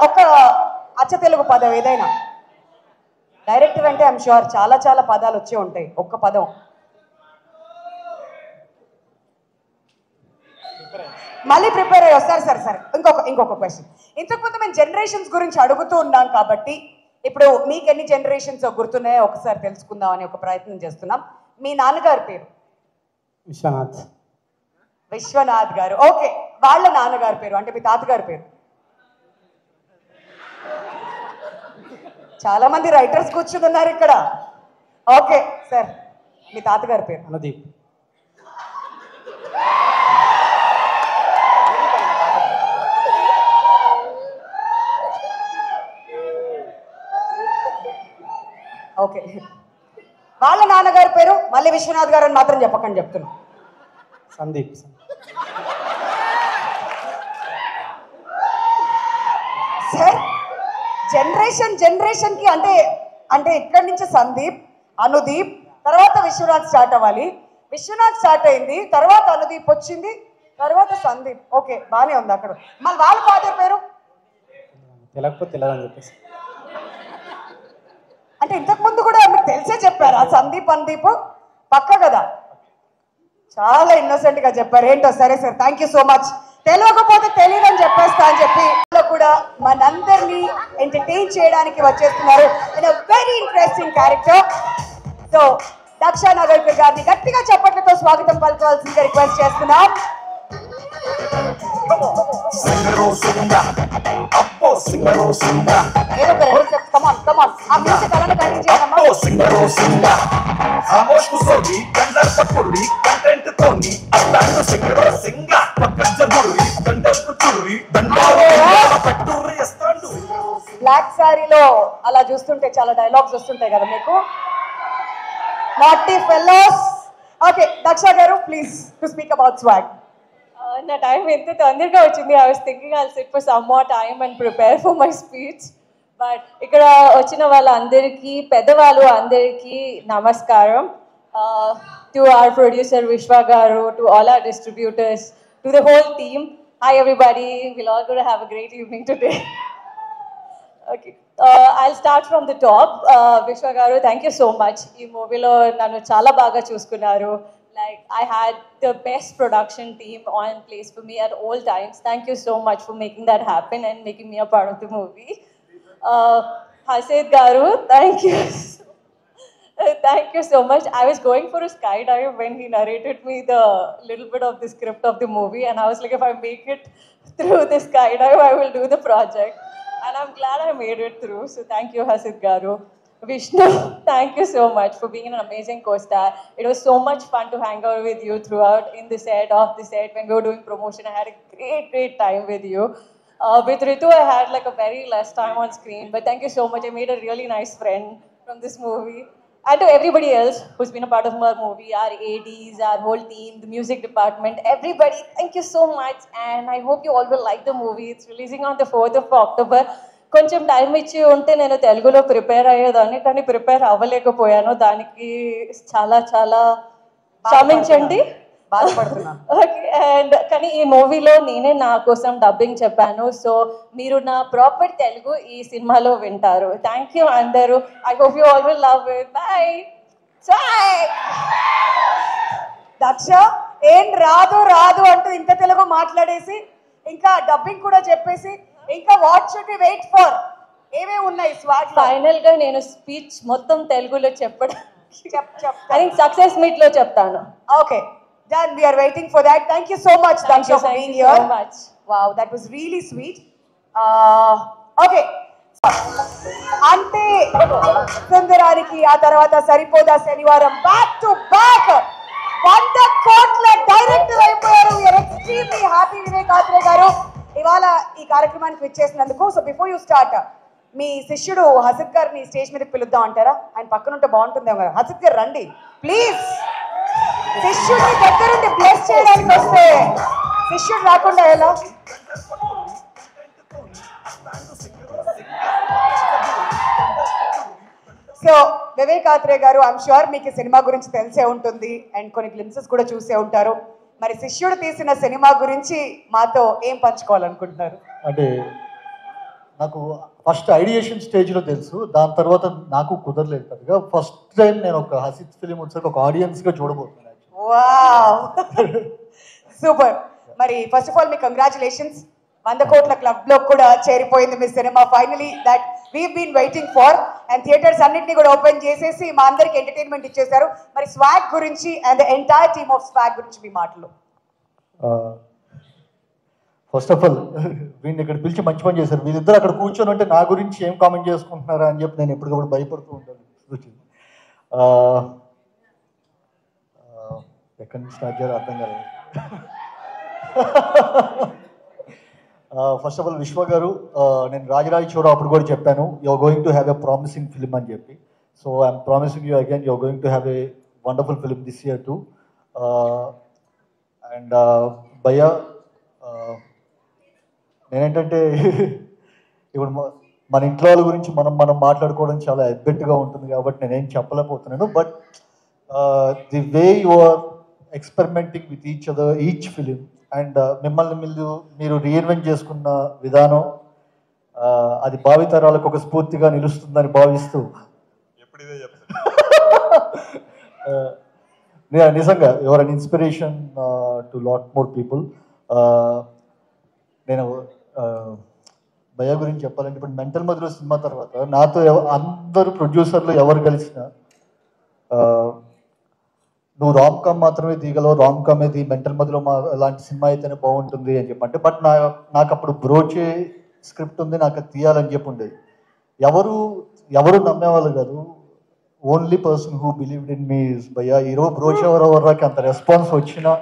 ఒక్క అచ్చ తెలుగు పదం ఏదైనా. డైరెక్టర్ అంటే ఐఎమ్ షూర్ చాలా చాలా పదాలు వచ్చే ఉంటాయి. ఒక్క పదం మళ్ళీ ప్రిపేర్ అయ్యి వస్తారు. సరే ఇంకొక క్వశ్చన్. ఇంతకుముందు మేము జనరేషన్స్ గురించి అడుగుతూ ఉన్నాం కాబట్టి ఇప్పుడు మీకు ఎన్ని జనరేషన్స్ గుర్తున్నాయో ఒకసారి తెలుసుకుందామని ఒక ప్రయత్నం చేస్తున్నాం. మీ నాన్నగారి పేరు? విశ్వనాథ్ గారు. ఓకే, వాళ్ళ నాన్నగారి పేరు అంటే మీ తాతగారి పేరు? చాలా మంది రైటర్స్ కూర్చున్నారు ఇక్కడ. ఓకే సార్, మీ తాతగారి పేరు? అనుదీప్. ఓకే, వాళ్ళ నాన్నగారి పేరు మళ్ళీ విశ్వనాథ్ గారు అని మాత్రం చెప్పకండి చెప్తున్నా. సందీప్. సార్ జనరేషన్ కి అంటే ఇక్కడి నుంచి సందీప్, అనుదీప్, తర్వాత విశ్వనాథ్ స్టార్ట్ అవ్వాలి. విశ్వనాథ్ స్టార్ట్ అయింది, తర్వాత అనుదీప్ వచ్చింది, తర్వాత సందీప్. ఓకే, బానే ఉంది అక్కడ. మళ్ళీ వాళ్ళ ఫాదర్ పేరు తెలియదని చెప్పేసి అంటే ఇంతకు ముందు కూడా మీకు తెలిసే చెప్పారా? సందీప్ అనుదీప్ పక్క కదా. చాలా ఇన్నోసెంట్ గా చెప్పారు. ఏంటో సరే sir, thank you so much. తెలియకపోతే తెలియదని చెప్పేస్తా అని చెప్పి కూడా మనందరినీ ఎంటర్టైన్ చేయడానికి వచ్చేస్తున్నారు. Very interesting character. So Daksha Nagarkar గారిని గట్టిగా చప్పట్లతో స్వాగతం పలకవలసిందిగా రిక్వెస్ట్ చేస్తున్నాం. బ్లాక్ సారీలో అలా చూస్తుంటే చాలా డైలాగ్స్ వస్తుంటాయి కదా మీకు. Naughty fellows. ఓకే, దక్ష గారు please to speak about swag. నా టైం ఎంత తొందరగా వచ్చింది. I was thinking I'll SIT for some more time and prepare for my speech. But ఇక్కడ వచ్చిన వాళ్ళందరికీ, పెద్దవాళ్ళు అందరికీ నమస్కారం. టు అవర్ ప్రొడ్యూసర్ విశ్వ గారు, to all our distributors, to the whole team. Hi everybody, we'll all going to have a great evening today. Okay, I'll start from the top. Vishwa garu, thank you so much. Ee movie lo nanu chala baga chuskunnaru. Like I had the best production team on place for me at all times. Thank you so much for making that happen and making me a part of the movie. Hasid garu, thank you. Thank you so much. I was going for a skydive when he narrated me the little bit of the script of the movie, and I was like, if I make it through the skydive, I will do the project. And I'm glad I made it through. So thank you, Hasid Garu. Vishnu, thank you so much for being an amazing co-star. It was so much fun to hang out with you throughout in the set, off the set, when we were doing promotion. I had a great time with you. With Ritu, I had like a very less time on screen, but thank you so much. I made a really nice friend from this movie. And to everybody else who's been a part of our movie, our ADs, our whole team, the music department, everybody, thank you so much. And I hope you all will like the movie. It's releasing on the 4th of October. కొంచెం time ఇచ్చి ఉంటే నేను తెలుగులో prepare అయ్యేదాన్ని, కానీ prepare అవ్వలేకపోయాను. దానికి చాలా చాలా క్షమించండి. బాధపడుతున్నాను. ఓకే, అండ్ కానీ ఈ మూవీలో నేనే నా కోసం డబ్బింగ్ చెప్పాను. సో మీరు నా ప్రాపర్ తెలుగు ఈ సినిమాలో వింటారు. థ్యాంక్ యూ అందరూ. I hope you all will love it. Bye. Daksha ఏం రాదు అంటూ ఇంత తెలుగు మాట్లాడేసి ఇంకా డబ్బింగ్ కూడా చెప్పేసి ఇంకా what should we wait for? ఏమేమి ఉన్నాయి స్వాగ్? ఫైనల్ గా నేను స్పీచ్ మొత్తం తెలుగులో చెప్పడం ఐ థింక్ సక్సెస్ మీట్ లో చెప్తాను. Okay, done. We are waiting for that. Thank you so much, Daksha, for being here. Thank you so much. Wow, that was really sweet. Okay. అంటే సుందరానికి ఆ తర్వాత సరిపోదా శనివారం బ్యాక్ టు బ్యాక్ 100 కోట్ల director అయిపోయారు. We are extremely happy, Vivek Athreya గారు, ఇవాళ ఈ కార్యక్రమానికి విచ్చేసినందుకు. సో బిఫోర్ యూ స్టార్ట్, మీ శిష్యుడు హసిద్ గారిని స్టేజ్ మీదకి పిలుద్దాం అంటారా? ఆయన పక్కన ఉంటే బాగుంటుందేమో. హసిద్ గారు రండి ప్లీజ్. శిష్యుడిని దగ్గరుండి బ్లెస్ చేయడానికి వస్తే శిష్యుడు రాకుండా ఎలా? సో వివేక్ ఆత్రేయ గారు, ఐఎమ్ షూర్ మీకు సినిమా గురించి తెలిసే ఉంటుంది అండ్ కొన్ని గ్లిమ్సెస్ కూడా చూసే ఉంటారు. మరి శిష్యుడు తీసిన సినిమా గురించి మాతో ఏం పంచుకోవాలనుకుంటున్నారు? అంటే నాకు ఫస్ట్ ఐడియేషన్ స్టేజ్లో తెలుసు, దాని తర్వాత నాకు కుదరలేదు పెద్దగా. ఫస్ట్ టైం నేను ఒక హసిద్ ఫిలిం వచ్చాక ఒక ఆడియన్స్గా చూడబోతున్నాను. Wow, super. మరి ఫస్ట్ ఆఫ్ ఆల్ మీ కంగ్రాచులేషన్స్. 100 కోట్ల క్లబ్ లో కూడా చేరిపోయింది మీ సినిమా. Finally that we been waiting for. And theatres అన్నింటినీ కూడా ఓపెన్ చేసేసి మా అందరికి ఎంటర్టైన్మెంట్ ఇచ్చేసారు. మరి స్వాగ్ గురించి and the entire team of swag గురించి మీ మాటలు. ఫస్ట్ ఆఫ్ ఆల్ వీడిని ఇక్కడ పిలిచి మంచి పని చేశారు. వీళ్ళిద్దరు అక్కడ కూర్చొని ఉంటే నా గురించి ఏం కామెంట్ చేసుకుంటున్నారా అని చెప్పి నేను ఎప్పటికప్పుడు భయపడుతూ ఉంటాను. ఎక్కడి నుంచి స్టార్ట్ చేయాలో అర్థం కాలేదు. ఫస్ట్ ఆఫ్ ఆల్ విశ్వ గారు, నేను రాజరాజ చూడ అప్పుడు కూడా చెప్పాను you're going to have a promising film అని చెప్పి. So I'm promising you again you're going to have a wonderful film this year too. And భయ్యా, నేనేంటంటే ఇప్పుడు మన ఇంట్లో వాళ్ళ గురించి మనం మాట్లాడుకోవడం చాలా ఎబ్బెట్టుగా ఉంటుంది కాబట్టి నేనేం చెప్పలేకపోతున్నాను. But the way you are experimenting with each other each film and మిమ్మల్ని మీరు రీఇన్వెంట్ చేసుకున్న విధానం, అది భావితరాలకు ఒక స్ఫూర్తిగా నిలుస్తుందని భావిస్తూ నిజంగా your an inspiration to lot more people. నేను భయ గురించి చెప్పాలంటే ఇప్పుడు మెంటల్ మధ్యలో సినిమా తర్వాత నాతో అందరూ ప్రొడ్యూసర్లు ఎవరు కలిసినా నువ్వు రామ్ కామ్ మాత్రమే తీయగలవు, రామ్ కామ్ ఇది మెంటల్ మధ్యలో అలాంటి సినిమా అయితేనే బాగుంటుంది అని చెప్పంటే, బట్ నాకు అప్పుడు బ్రోచే స్క్రిప్ట్ ఉంది, నాకు తీయాలని చెప్పి ఉండేది. ఎవరు నమ్మేవాళ్ళు కాదు. Only person who believed in me is భయ్యా. ఈరోజు బ్రోచే ఎవరికి అంత రెస్పాన్స్ వచ్చినా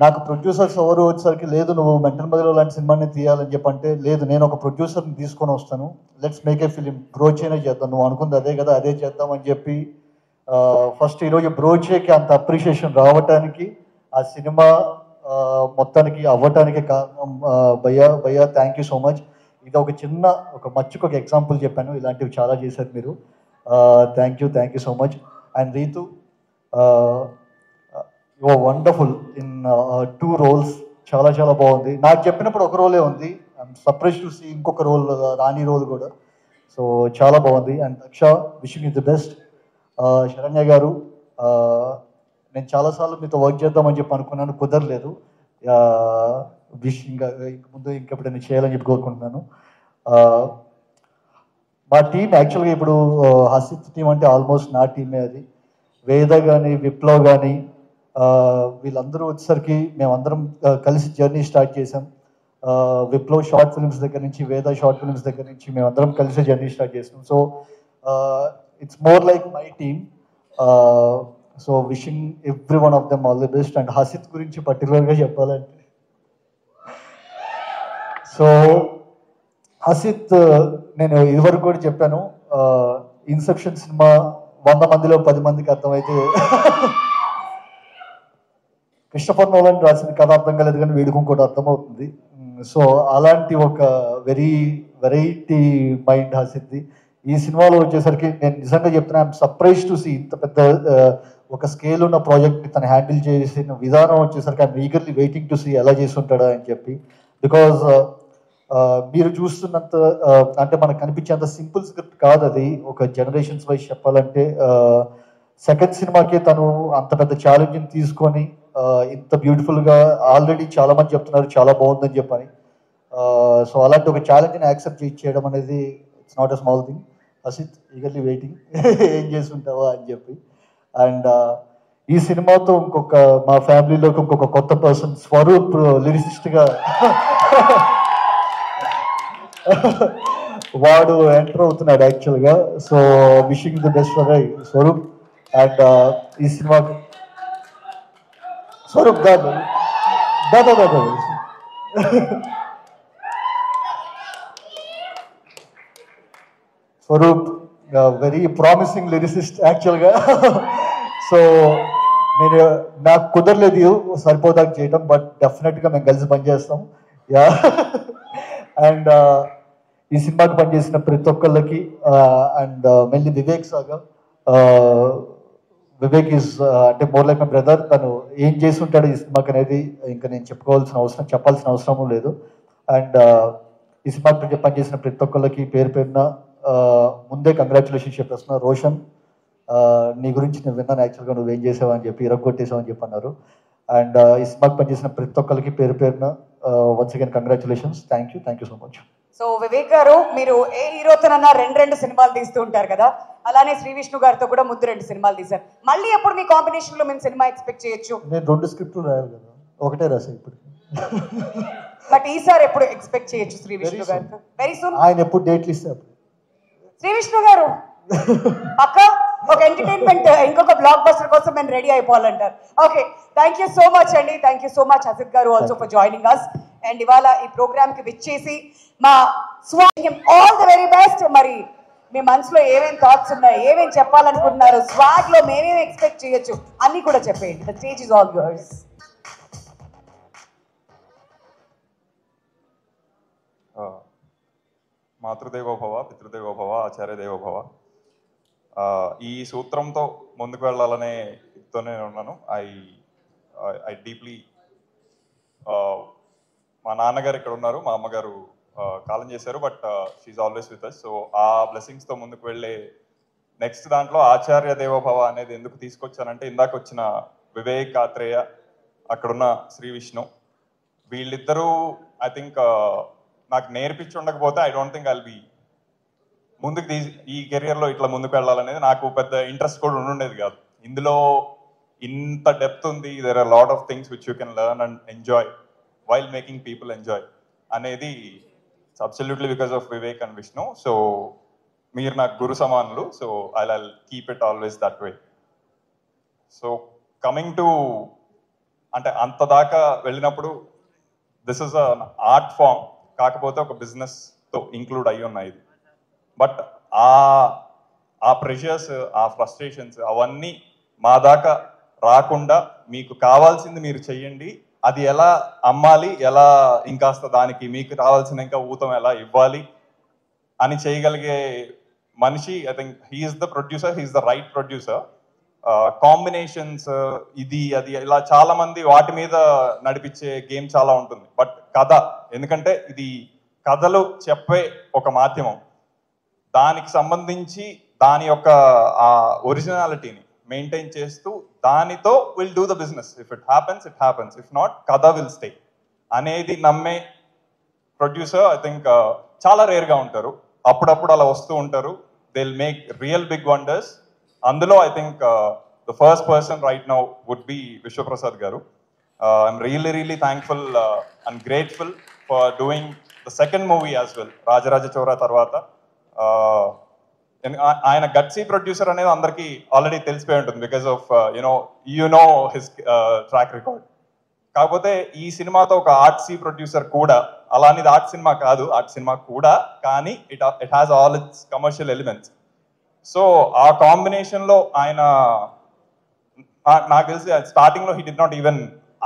నాకు ప్రొడ్యూసర్స్ ఎవరు వచ్చేసరికి లేదు నువ్వు మెంటల్ మధ్యలో లాంటి సినిమాని తీయాలని చెప్పంటే, లేదు నేను ఒక ప్రొడ్యూసర్ని తీసుకొని వస్తాను, లెట్స్ మేక్ ఏ ఫిలిం, బ్రోచేనే చేద్దాం, నువ్వు అనుకుంది అదే కదా అదే చేద్దాం అని చెప్పి ఫస్ట్ ఈరోజు బ్రోచేకి అంత అప్రిషియేషన్ రావటానికి, ఆ సినిమా మొత్తానికి అవ్వటానికి కారణం భయ్యా థ్యాంక్ యూ సో మచ్. ఇది ఒక మచ్చుకు ఒక ఎగ్జాంపుల్ చెప్పాను, ఇలాంటివి చాలా చేశారు మీరు. Thank you so much. And Ritu, you are wonderful in 2 roles. చాలా బాగుంది. నాకు చెప్పినప్పుడు ఒక రోలే ఉంది, ఐఎమ్ సర్ప్రైజ్ టు సీ ఇంకొక రోల్, రాణి రోల్ కూడా. సో చాలా బాగుంది. And Daksha, wishing you the best. Saranya garu, నేను చాలాసార్లు మీతో వర్క్ చేద్దామని చెప్పి అనుకున్నాను, కుదరలేదు. ఇంక ముందు ఇంకెప్పుడైనా చేయాలని చెప్పి కోరుకుంటున్నాను. మా టీం యాక్చువల్గా ఇప్పుడు హసిత్ టీం అంటే ఆల్మోస్ట్ నా టీమే అది. వేద కానీ విప్లవ్ కానీ వీళ్ళందరూ వచ్చేసరికి మేమందరం కలిసి జర్నీ స్టార్ట్ చేసాం. విప్లవ్ షార్ట్ ఫిల్మ్స్ దగ్గర నుంచి, వేద షార్ట్ ఫిల్మ్స్ దగ్గర నుంచి మేమందరం కలిసి జర్నీ స్టార్ట్ చేసాం. So it's more like my team. So wishing every one of them all the best. And Hasith గురించి పర్టికులర్గా చెప్పాలంటే, సో హసిత్ నేను ఇదివరకు కూడా చెప్పాను, ఇన్సెప్షన్ సినిమా 100 మందిలో 10 మందికి అర్థమైతే క్రిస్టఫర్ నోలన్ రాసిన కథ అర్థం కాలేదు కానీ వీడికి ఇంకోటి అర్థమవుతుంది. సో అలాంటి ఒక వెరైటీ మైండ్ హసిద్ది. ఈ సినిమాలో వచ్చేసరికి నేను నిజంగా చెప్తున్నా, ఐఎమ్ సర్ప్రైజ్ టు సీ ఇంత పెద్ద ఒక స్కేల్ ఉన్న ప్రాజెక్ట్ని తను హ్యాండిల్ చేసిన విధానం వచ్చేసరికి I'm eagerly waiting to see ఎలా చేసి ఉంటాడా అని చెప్పి. బికాజ్ మీరు చూస్తున్నంత అంటే మనకు కనిపించేంత సింపుల్ స్క్రిప్ట్ కాదు అది. ఒక జనరేషన్స్ వైజ్ చెప్పాలంటే సెకండ్ సినిమాకి తను అంత పెద్ద ఛాలెంజ్ని తీసుకొని ఇంత బ్యూటిఫుల్గా ఆల్రెడీ చాలా మంది చెప్తున్నారు చాలా బాగుందని చెప్పని. సో అలాంటి ఒక ఛాలెంజ్ని యాక్సెప్ట్ చేయడం అనేది it's not a small thing. Hasith eagerly waiting ఏం చేస్తుంటావా అని చెప్పి. అండ్ ఈ సినిమాతో మా ఫ్యామిలీలోకి ఇంకొక కొత్త పర్సన్ స్వరూప్ లిరిసిస్ట్గా వాడు ఎంటర్ అవుతున్నాడు యాక్చువల్గా. So wishing the best for Swaroop. And ఈ సినిమా స్వరూప్ దాదా స్వరూప్ వెరీ ప్రామిసింగ్ లిరిసిస్ట్ యాక్చువల్గా. సో నాకు కుదరలేదు సరిపోదాక చేయటం, బట్ డెఫినెట్గా మేము కలిసి పనిచేస్తాం. యా. అండ్ ఈ సినిమాకి పనిచేసిన ప్రతి ఒక్కళ్ళకి, and mainly Vivek Sagar. Vivek is అంటే మోర్ లైక్ మై బ్రదర్. తను ఏం చేసి ఉంటాడు ఈ సినిమాకి అనేది ఇంకా నేను చెప్పాల్సిన అవసరం లేదు. అండ్ ఈ సినిమాకి పనిచేసిన ప్రతి ఒక్కళ్ళకి పేరు పేరున ముందే కంగ్రాచులేషన్స్ చెప్పేస్తున్నా. రోషన్, నీ గురించి నేను విన్నాను యాక్చువల్గా, నువ్వేం చేసావు అని చెప్పి, ఇరగొట్టేసావు అని చెప్పి అన్నారు. అండ్ ఈ సినిమాకి పనిచేసిన ప్రతి ఒక్కరికి పేరు పేరున once again congratulations. Thank you so much. So Vivek గారు, మీరు ఏ హీరోతోనన్నా రెండు సినిమాలు తీస్తూ ఉంటారు కదా, అలానే శ్రీ విష్ణు గారితో కూడా ముందు 2 సినిమాలు తీశారు. మళ్ళీ ఎప్పుడు మీ కాంబినేషన్ లో మేము సినిమా ఎక్స్పెక్ట్ చేయొచ్చు? నేను 2 స్క్రిప్ట్లు రాయాలి కదా, ఒకటే రాసా ఇప్పుడు. బట్ ఈసారి ఎప్పుడు ఎక్స్పెక్ట్ చేయొచ్చు శ్రీ విష్ణు గారితో? Very soon. ఆయన ఎప్పుడు డేట్లు ఇస్తారు శ్రీ విష్ణు గారు అక్క ఒక ఎంటర్టైన్మెంట్ ఇంకొక బ్లాక్ బస్టర్ కోసం మేము రెడీ అయిపోవాలంటారు. Okay, thank you so much అండి. Thank you so much Hasit గారు also for joining us. And ఇవాళ ఈ ప్రోగ్రామ్ కి విచ్చేసి మా Swag all the very best. మరి మీ మనసులో ఏమేమి థాట్స్ ఉన్నాయి, ఏమేమి చెప్పాలనుకుంటున్నారు, స్వాగ్ లో మేమేమి ఎక్స్పెక్ట్ చేయొచ్చు అన్ని కూడా చెప్పేయండి. The stage is all yours. మాతృదేవోభవ, పితృదేవోభవ, ఆచార్యదేవోభవ, ఈ సూత్రంతో ముందుకు వెళ్ళాలనే ఇదితోనే ఉన్నాను. ఐ డీప్లీ మా నాన్నగారు ఇక్కడ ఉన్నారు, మా అమ్మగారు కాలం చేశారు, but she's always with us. So ఆ బ్లెస్సింగ్స్తో ముందుకు వెళ్ళే నెక్స్ట్ దాంట్లో ఆచార్య దేవోభవ అనేది ఎందుకు తీసుకొచ్చానంటే, ఇందాక వచ్చిన వివేక్ ఆత్రేయ, అక్కడున్న శ్రీ విష్ణు, వీళ్ళిద్దరూ ఐ థింక్ నాకు నేర్పించి ఉండకపోతే I don't think I'll be ముందుకు ఈ కెరియర్లో ఇట్లా ముందుకు వెళ్ళాలనేది నాకు పెద్ద ఇంట్రెస్ట్ కూడా ఉండుండేది కాదు. ఇందులో ఇంత డెప్త్ ఉంది, there are lot of things which you can learn and enjoy while making people enjoy అనేది absolutely because of Vivek and Vishnu. So మీరు నాకు గురు సమానులు. So I keep it always that way. So coming to అంటే అంత దాకా వెళ్ళినప్పుడు this is an art form, కాకపోతే ఒక బిజినెస్తో ఇంక్లూడ్ అయ్యి ఉన్నాయి. బట్ ఆ ప్రెషర్స్, ఆ ఫ్రస్ట్రేషన్స్ అవన్నీ మా దాకా రాకుండా మీకు కావాల్సింది మీరు చెయ్యండి, అది ఎలా అమ్మాలి, ఎలా ఇంకాస్త దానికి మీకు రావాల్సిన ఇంకా ఊతం ఎలా ఇవ్వాలి అని చేయగలిగే మనిషి I think he's the producer, he's the right producer. Combinations ఇది అది ఇలా చాలా మంది వాటి మీద నడిపించే గేమ్ చాలా ఉంటుంది. బట్ కథ, ఎందుకంటే ఇది కథలు చెప్పే ఒక మాధ్యమం, దానికి సంబంధించి దాని యొక్క ఆ ఒరిజినాలిటీని మెయింటైన్ చేస్తూ దానితో will do the business. If it happens it happens, if not కథ విల్ స్టే అనేది నమ్మే ప్రొడ్యూసర్ ఐ థింక్ చాలా రేర్గా ఉంటారు. అప్పుడప్పుడు అలా వస్తూ ఉంటారు. They will make real big wonders. అందులో I think the first person right now would be Vishwaprasad గారు. I'm really thankful and grateful for doing the second movie as well, Rajaraja Chora తర్వాత. ఆయన గట్సీ ప్రొడ్యూసర్ అనేది అందరికీ ఆల్రెడీ తెలిసిపోయి ఉంటుంది because of you know his track record. కాకపోతే ఈ సినిమాతో ఒక ఆర్ట్సీ ప్రొడ్యూసర్ కూడా, అలా అనేది ఆర్ట్ సినిమా కాదు, ఆర్ట్ సినిమా కూడా, కానీ it has all it's commercial elements. So ఆ కాంబినేషన్లో ఆయన, నాకు తెలిసి స్టార్టింగ్లో he did not even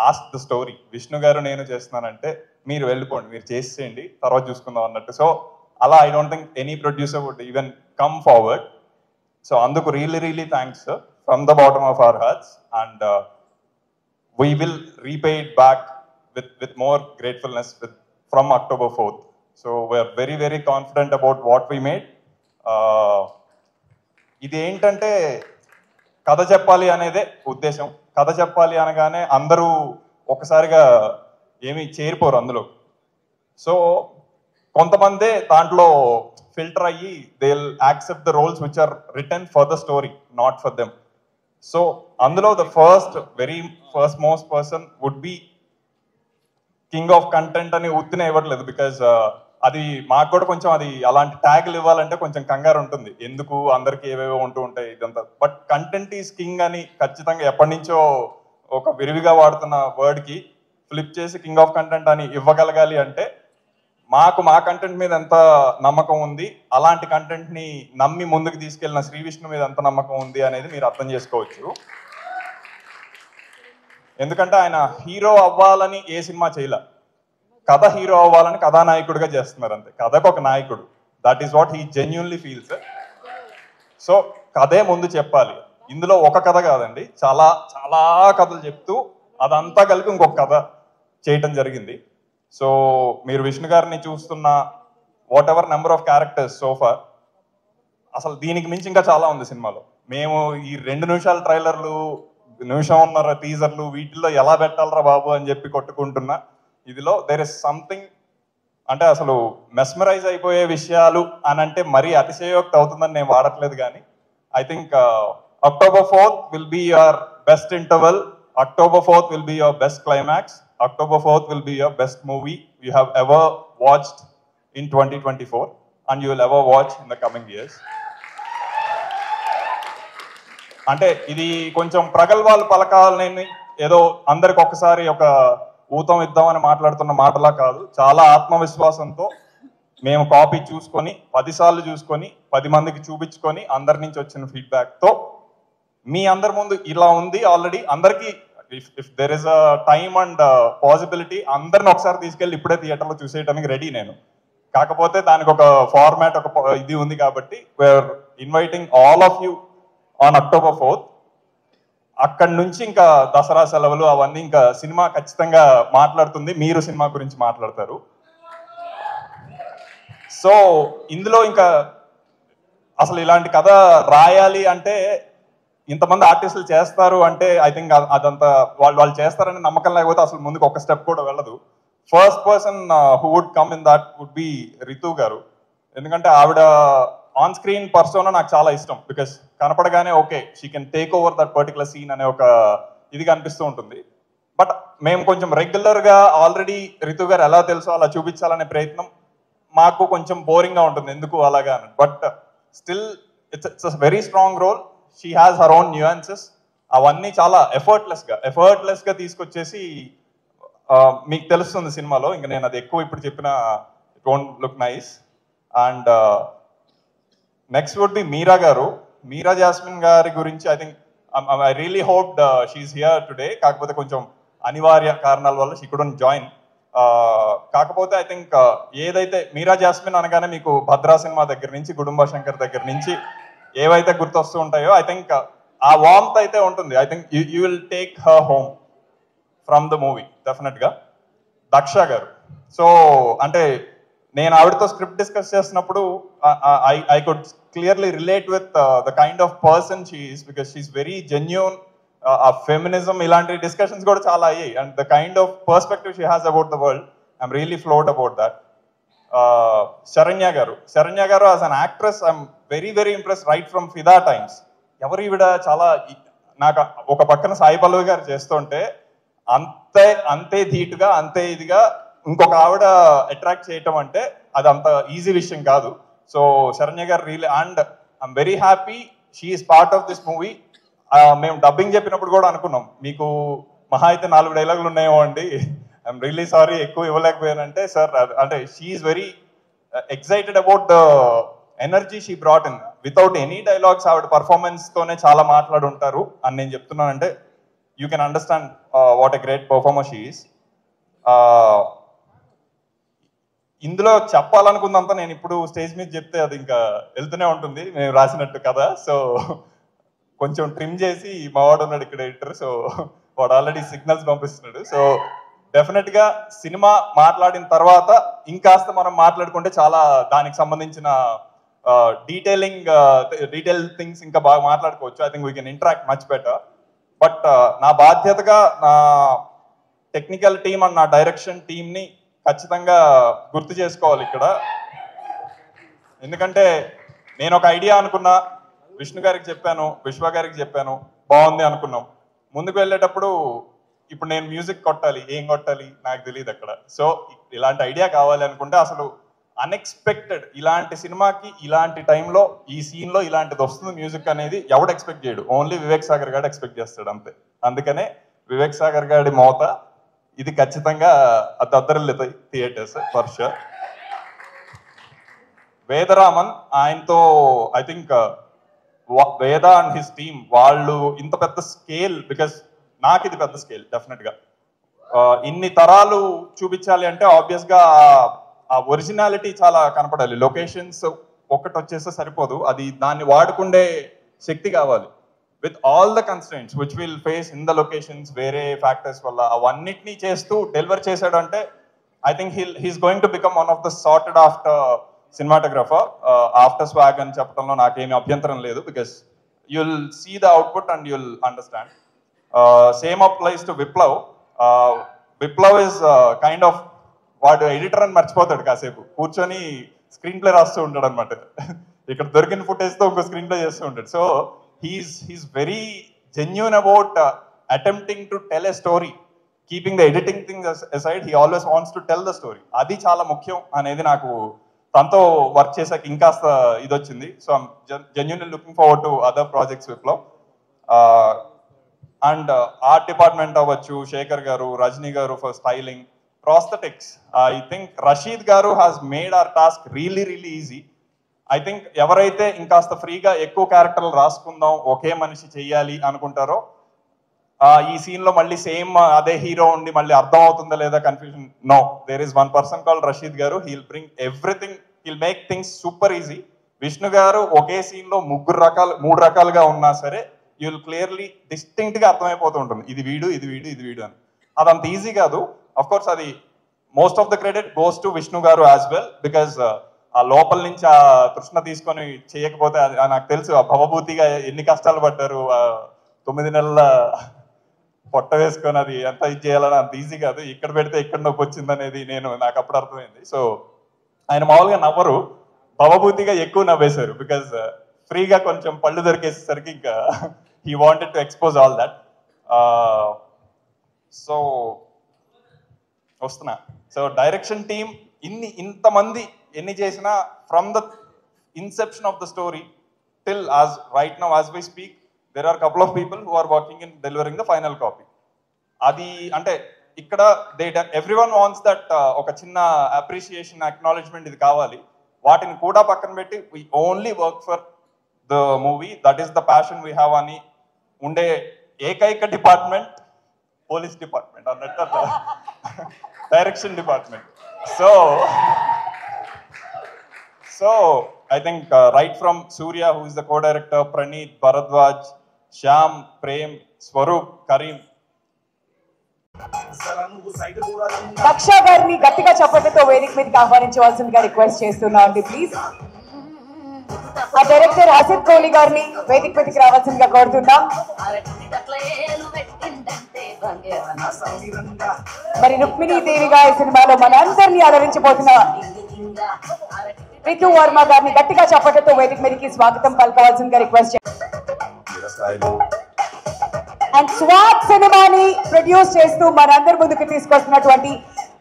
ask the story. Vishnu గారు నేను చేస్తున్నానంటే మీరు వెళ్ళిపోండి, మీరు చేసేయండి, తర్వాత చూసుకుందాం అన్నట్టు. సో అలా I don't think any producer would even come forward. So అందుకు really thanks from the bottom of our hearts. And we will repay it back with more gratefulness from October 4th. So we are very confident about what we made. ఇది ఏంటంటే కథ చెప్పాలి అనేదే ఉద్దేశం. కథ చెప్పాలి అనగానే అందరూ ఒకసారిగా ఏమీ చేరిపోరు అందులో. సో కొంతమందే దాంట్లో ఫిల్టర్ అయ్యి they will accept the roles which are written for the story, not for them. So అందులో the very first most person would be king of content అని ఉత్తినే ఇవ్వట్లేదు. బికాజ్ అది మాకు కూడా కొంచెం అది అలాంటి ట్యాగ్లు ఇవ్వాలంటే కొంచెం కంగారు ఉంటుంది, ఎందుకు అందరికి ఏవేవో ఉంటూ ఉంటాయి ఇదంతా. బట్ కంటెంట్ ఈజ్ కింగ్ అని ఖచ్చితంగా ఎప్పటి నుంచో ఒక విరివిగా వాడుతున్న వర్డ్కి ఫ్లిప్ చేసి కింగ్ ఆఫ్ కంటెంట్ అని ఇవ్వగలగాలి అంటే మాకు మా కంటెంట్ మీద ఎంత నమ్మకం ఉంది, అలాంటి కంటెంట్ని నమ్మి ముందుకు తీసుకెళ్ళిన శ్రీ విష్ణు మీద ఎంత నమ్మకం ఉంది అనేది మీరు అర్థం చేసుకోవచ్చు. ఎందుకంటే ఆయన హీరో అవ్వాలని ఏ సినిమా చేయలే, కథ హీరో అవ్వాలని కథానాయకుడిగా చేస్తున్నారు అంతే. కథకు ఒక నాయకుడు, that is what he genuinely feels. So కథే ముందు చెప్పాలి. ఇందులో ఒక కథ కాదండి, చాలా చాలా కథలు చెప్తూ అదంతా కలిపి ఇంకొక కథ చేయటం జరిగింది. సో మీరు విష్ణు గారిని చూస్తున్న what ever number of characters so far, అసలు దీనికి మించి ఇంకా చాలా ఉంది సినిమాలో. మేము ఈ 2 నిమిషాల ట్రైలర్లు, నిమిషంన్నర టీజర్లు, వీటిల్లో ఎలా పెట్టాలరా బాబు అని చెప్పి కొట్టుకుంటున్నా. ఇదిలో దేర్ ఇస్ సంథింగ్, అంటే అసలు మెస్మరైజ్ అయిపోయే విషయాలు అని అంటే మరీ అతిశయోక్తి అవుతుందని నేను వాడట్లేదు. కానీ I think October 4th will be your best interval. October 4th will be your best climax. October 4th will be your best movie you have ever watched in 2024 and you will ever watch in the coming years. అంటే ఇది కొంచెం ప్రగల్భాలు పలకాలని ఏదో అందరికి ఒకసారి ఒక ఊతం ఇద్దామని మాట్లాడుతున్న మాటలా కాదు. చాలా ఆత్మవిశ్వాసంతో మేము కాపీ చూసుకొని 10 సార్లు చూసుకొని 10 మందికి చూపించుకొని అందరి నుంచి వచ్చిన ఫీడ్బ్యాక్తో మీ అందరి ముందు ఇలా ఉంది ఆల్రెడీ. అందరికీ if there is a time and possibility అందరిని ఒకసారి తీసుకెళ్ళి ఇప్పుడే థియేటర్లో చూసేయడానికి రెడీ నేను. కాకపోతే దానికి ఒక ఫార్మాట్, ఒక ఇది ఉంది కాబట్టి we're inviting all of you on October 4th. అక్కడి నుంచి ఇంకా దసరా సెలవులు అవన్నీ ఇంకా సినిమా ఖచ్చితంగా మాట్లాడుతుంది, మీరు సినిమా గురించి మాట్లాడతారు. సో ఇందులో ఇంకా అసలు ఇలాంటి కథ రాయాలి అంటే ఇంతమంది ఆర్టిస్టులు చేస్తారు అంటే ఐ థింక్ అదంతా వాళ్ళు చేస్తారని నమ్మకం లేకపోతే అసలు ముందుకు ఒక స్టెప్ కూడా వెళ్ళదు. First person who would come in that would be Ritu garu. ఎందుకంటే ఆవిడ ఆన్ స్క్రీన్ పర్సోనా నాకు చాలా ఇష్టం. బికాస్ కనపడగానే okay she can take over that particular scene అనే ఒక ఇది కనిపిస్తూ ఉంటుంది. బట్ మేము కొంచెం రెగ్యులర్గా ఆల్రెడీ రితు గారు ఎలా తెలుసో అలా చూపించాలనే ప్రయత్నం మాకు కొంచెం బోరింగ్గా ఉంటుంది, ఎందుకు అలాగా అని. But still it's a very strong role. She has her own nuances. అవన్నీ చాలా ఎఫర్ట్లెస్గా తీసుకొచ్చేసి మీకు తెలుస్తుంది సినిమాలో. ఇంకా నేను అది ఎక్కువ ఇప్పుడు చెప్పిన it won't look nice. And next would be Meera గారు. మీరా జాస్మిన్ గారి గురించి I think I really hoped she's here today. కాకపోతే కొంచెం అనివార్య కారణాల వల్ల షీ కుడెంట్ జాయిన్. కాకపోతే ఐ థింక్ ఏదైతే మీరా జాస్మిన్ అనగానే మీకు భద్రా సినిమా దగ్గర నుంచి, గుడుంబ శంకర్ దగ్గర నుంచి ఏవైతే గుర్తొస్తూ ఉంటాయో ఐ థింక్ ఆ వార్మ్త్ అయితే ఉంటుంది. I think you will take her home from the movie డెఫినెట్గా. దక్ష గారు. సో అంటే నేను ఆవిడతో స్క్రిప్ట్ డిస్కస్ చేసినప్పుడు I could clearly relate with the kind of person she is, because she's very genuine. ఆ ఫెమినిజం ఇలాంటి డిస్కషన్స్ కూడా చాలా అయ్యాయి. And the kind of perspective she has about the world, I'm really floored about that. Saranya గారు as an actress I'm very very impress right from ఫిదా times. ఎవరు ఈవిడ చాలా నాకు ఒక పక్కన సాయి పల్లవి గారు చేస్తుంటే అంతే ధీటుగా అంతే ఇదిగా ఇంకొక ఆవిడ అట్రాక్ట్ చేయటం అంటే అది అంత ఈజీ విషయం కాదు. So Saranya garu really and I'm very happy she's part of this movie. మేము డబ్బింగ్ చెప్పినప్పుడు కూడా అనుకున్నాం మీకు మహా అయితే 4 డైలాగులు ఉన్నాయేమో అండి, ఐఎమ్ రియలీ సారీ ఎక్కువ ఇవ్వలేకపోయానంటే సార్ అంటే she's very excited about the energy she brought in. Without any dialogues ఆవిడ పర్ఫార్మెన్స్ తోనే చాలా మాట్లాడుంటారు అని నేను చెప్తున్నానంటే you can understand what a great performer she is. ఇందులో చెప్పాలనుకుందంతా నేను ఇప్పుడు స్టేజ్ మీద చెప్తే అది ఇంకా వెళ్తూనే ఉంటుంది మేము రాసినట్టు కదా. సో కొంచెం ట్రిమ్ చేసి మా వాడు ఉన్నాడు ఇక్కడ ఎడిటర్, సో వాడు ఆల్రెడీ సిగ్నల్స్ పంపిస్తున్నాడు. సో డెఫినెట్ గా సినిమా మాట్లాడిన తర్వాత ఇంకాస్త మనం మాట్లాడుకుంటే చాలా దానికి సంబంధించిన డీటెయిల్ థింగ్స్ ఇంకా బాగా మాట్లాడుకోవచ్చు. I think we can interact much better. But నా బాధ్యతగా నా టెక్నికల్ టీమ్ అండ్ నా డైరెక్షన్ టీమ్ని ఖచ్చితంగా గుర్తు చేసుకోవాలి ఇక్కడ. ఎందుకంటే నేను ఒక ఐడియా అనుకున్నా, విష్ణు గారికి చెప్పాను, విశ్వ గారికి చెప్పాను, బాగుంది అనుకున్నాం. ముందుకు వెళ్ళేటప్పుడు ఇప్పుడు నేను మ్యూజిక్ కొట్టాలి, ఏం కొట్టాలి నాకు తెలియదు అక్కడ. సో ఇలాంటి ఐడియా కావాలి అనుకుంటే అసలు అన్ఎక్స్పెక్టెడ్ ఇలాంటి సినిమాకి ఇలాంటి టైంలో ఈ సీన్లో ఇలాంటిది వస్తుంది మ్యూజిక్ అనేది ఎవడు ఎక్స్పెక్ట్ చేయడు, ఓన్లీ వివేక్ సాగర్ గారు ఎక్స్పెక్ట్ చేస్తాడు అంతే. అందుకనే వివేక్ సాగర్ గారి మోత ఇది ఖచ్చితంగా దద్దరిల్లుతాయి థియేటర్స్ ఫర్ షూర్. వేదరామన్ ఆయనతో ఐ థింక్ వేద అండ్ హిస్ టీమ్ వాళ్ళు ఇంత పెద్ద స్కేల్, బికాస్ నాకు ఇది పెద్ద స్కేల్ డెఫినెట్గా. ఇన్ని తరాలు చూపించాలి అంటే ఆబ్వియస్ గా ఆ ఒరిజినాలిటీ చాలా కనపడాలి. లొకేషన్స్ ఒక్కటి వచ్చేస్తే సరిపోదు, అది దాన్ని వాడుకుండే శక్తి కావాలి. With all the constraints which will face in the locations వేరే ఫ్యాక్టర్స్ వల్ల అవన్నిటినీ చేస్తూ డెలివర్ చేశాడు అంటే I think he's going to become one of the sought after cinematographer. After Swag అని చెప్పడంలో నాకేమీ అభ్యంతరం లేదు, because you'll see the output and you'll understand. Same applies to Viplav. Viplav is kind of వాడు ఎడిటర్ అని మర్చిపోతాడు, కాసేపు కూర్చొని స్క్రీన్ ప్లే రాస్తూ ఉంటాడు అనమాట. ఇక్కడ దొరికిన ఫుటేజ్తో ఇంకో స్క్రీన్ ప్లే చేస్తూ ఉంటాడు. So he's very genuine about attempting to tell a story, keeping the editing things aside. He always wants to tell the story. అది చాలా ముఖ్యం అనేది నాకు తనతో వర్క్ చేశాక ఇంకాస్త ఇది వచ్చింది. So I'm genuinely looking forward to other projects Viplav. And art department అవ్వచ్చు, శేఖర్ గారు, రజనీ గారు for styling, prosthetics. I think Rasheed గారు has made our task really really easy. I think ఎవరైతే ఇంకాస్త ఫ్రీగా ఎక్కువ క్యారెక్టర్లు రాసుకుందాం, ఒకే మనిషి చెయ్యాలి అనుకుంటారో ఈ సీన్ లో మళ్ళీ సేమ్ అదే హీరో ఉండి మళ్ళీ అర్థం అవుతుందా లేదా confusion. No, there is one person called Rasheed గారు. He'll bring everything, he'll make things super easy. Vishnu గారు ఒకే సీన్ లో 3 రకాలుగా ఉన్నా సరే యూ విల్ క్లియర్లీ డిస్టింక్ట్ గా అర్థమైపోతూ ఉంటుంది, ఇది వీడు ఇది వీడు ఇది వీడు అని. అదంత ఈజీ కాదు. అఫ్ కోర్స్ అది most of the credit goes to Vishnu గారు యాజ్ వెల్, బికాస్ ఆ లోపల నుంచి ఆ తృష్ణ తీసుకొని చేయకపోతే నాకు తెలుసు ఆ భవభూతిగా ఎన్ని కష్టాలు పడ్డారు. 9 నెలల పొట్ట వేసుకొని అది ఎంత ఇది చేయాలని అంత ఈజీ కాదు. ఇక్కడ పెడితే ఇక్కడ నొప్పి వచ్చింది అనేది నాకు అప్పుడు అర్థమైంది. సో ఆయన మామూలుగా నవ్వరు, భవభూతిగా ఎక్కువ నవ్వేశారు, బికాజ్ ఫ్రీగా కొంచెం పళ్ళు దొరికేసేసరికి ఇంకా he wanted to expose all that. So వస్తున్నా. సో డైరెక్షన్ టీమ్ ఇంతమంది ఎన్ని చేసినా from the Inception of the story till as right now as we speak there are a couple of people who are working in delivering the final copy. అది అంటే ఇక్కడ everyone wants that ఒక చిన్న appreciation, acknowledgement ఇది కావాలి. వాటిని కూడా పక్కన పెట్టి we only work for the movie, that is the passion we have అని ఉండే ఏకైక డిపార్ట్మెంట్ పోలీస్ డిపార్ట్మెంట్ అన్నట్టు అట్లా direction department. So I think right from Surya, who is the co-director, Praneeth, Bharadwaj, Shyam, Prem, Swaroop, Kareem. Daksha గారిని గట్టిగా చప్పట్లతో వేదిక మీదకి ఆహ్వానించవలసిందిగా రిక్వెస్ట్ చేస్తున్నా అండి ప్లీజ్. ఆ డైరెక్టర్ హసిద్ కోహ్లీ గారిని వేదిక మీదకి రావాల్సిందిగా కోరుతున్నాం. మరి రుక్మిణీ దేవిగా ఈ సినిమాలో మనందరినీ అలరించబోతున్న రితు వర్మ గారిని గట్టిగా చప్పట్లతో వేదిక మీదకి స్వాగతం పలకవలసిందిగా రిక్వెస్ట్ అండ్ స్వాగ్ సినిమాని ప్రొడ్యూస్ చేస్తూ మనందరి ముందుకు తీసుకొస్తున్నటువంటి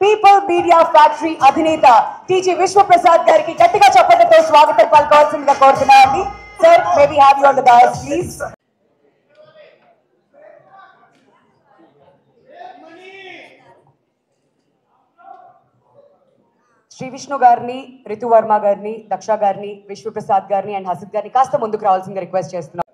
పీపుల్ మీడియా ఫ్యాక్టరీ అధినేత టీజీ విశ్వప్రసాద్ గారికి గట్టిగా చప్పట్లతో స్వాగతం పలకవలసిందిగా కోరుతున్నామండి. Sir, may we have you on the dais please. Shri Vishnu గారిని, రితు వర్మ గారిని, దక్ష గారిని, విశ్వప్రసాద్ గారిని అండ్ హసిత్ గారిని కాస్త ముందుకు రావాల్సిందిగా రిక్వెస్ట్ చేస్తున్నాం.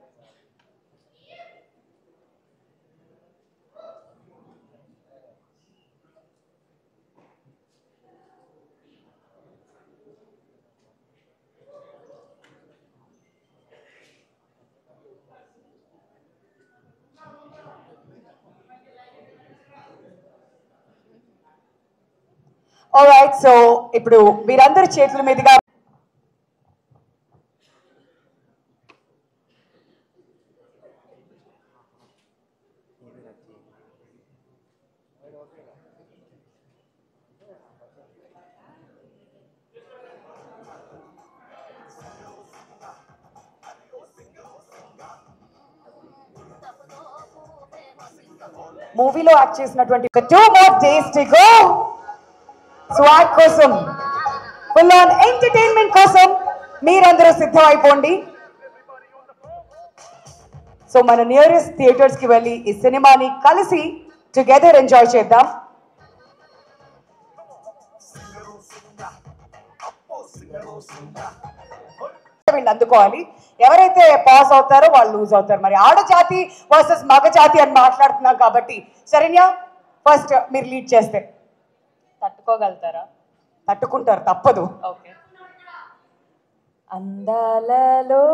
ఆల్రైట్, సో ఇప్పుడు మీరందరి చేతుల మీదుగా మూవీలో యాక్ట్ చేసినటువంటి 2 more days to go. Swag కోసం, ఫుల్ ఆన్ ఎంటర్టైన్మెంట్ కోసం మీరందరూ సిద్ధం అయిపోండి. సో మన నియరెస్ట్ థియేటర్స్ కి వెళ్ళి ఈ సినిమాని కలిసి టుగెదర్ ఎంజాయ్ చేద్దాం. వీళ్ళు అందుకోవాలి. ఎవరైతే పాస్ అవుతారో వాళ్ళు లూజ్ అవుతారు. మరి ఆడజాతి వర్సెస్ మగ జాతి అని మాట్లాడుతున్నాం కాబట్టి శరణ్య, ఫస్ట్ మీరు లీడ్ చేస్తే తట్టుకోగలుగుతారా? తట్టుకుంటారు, తప్పదు. ఓకే. అందాలలో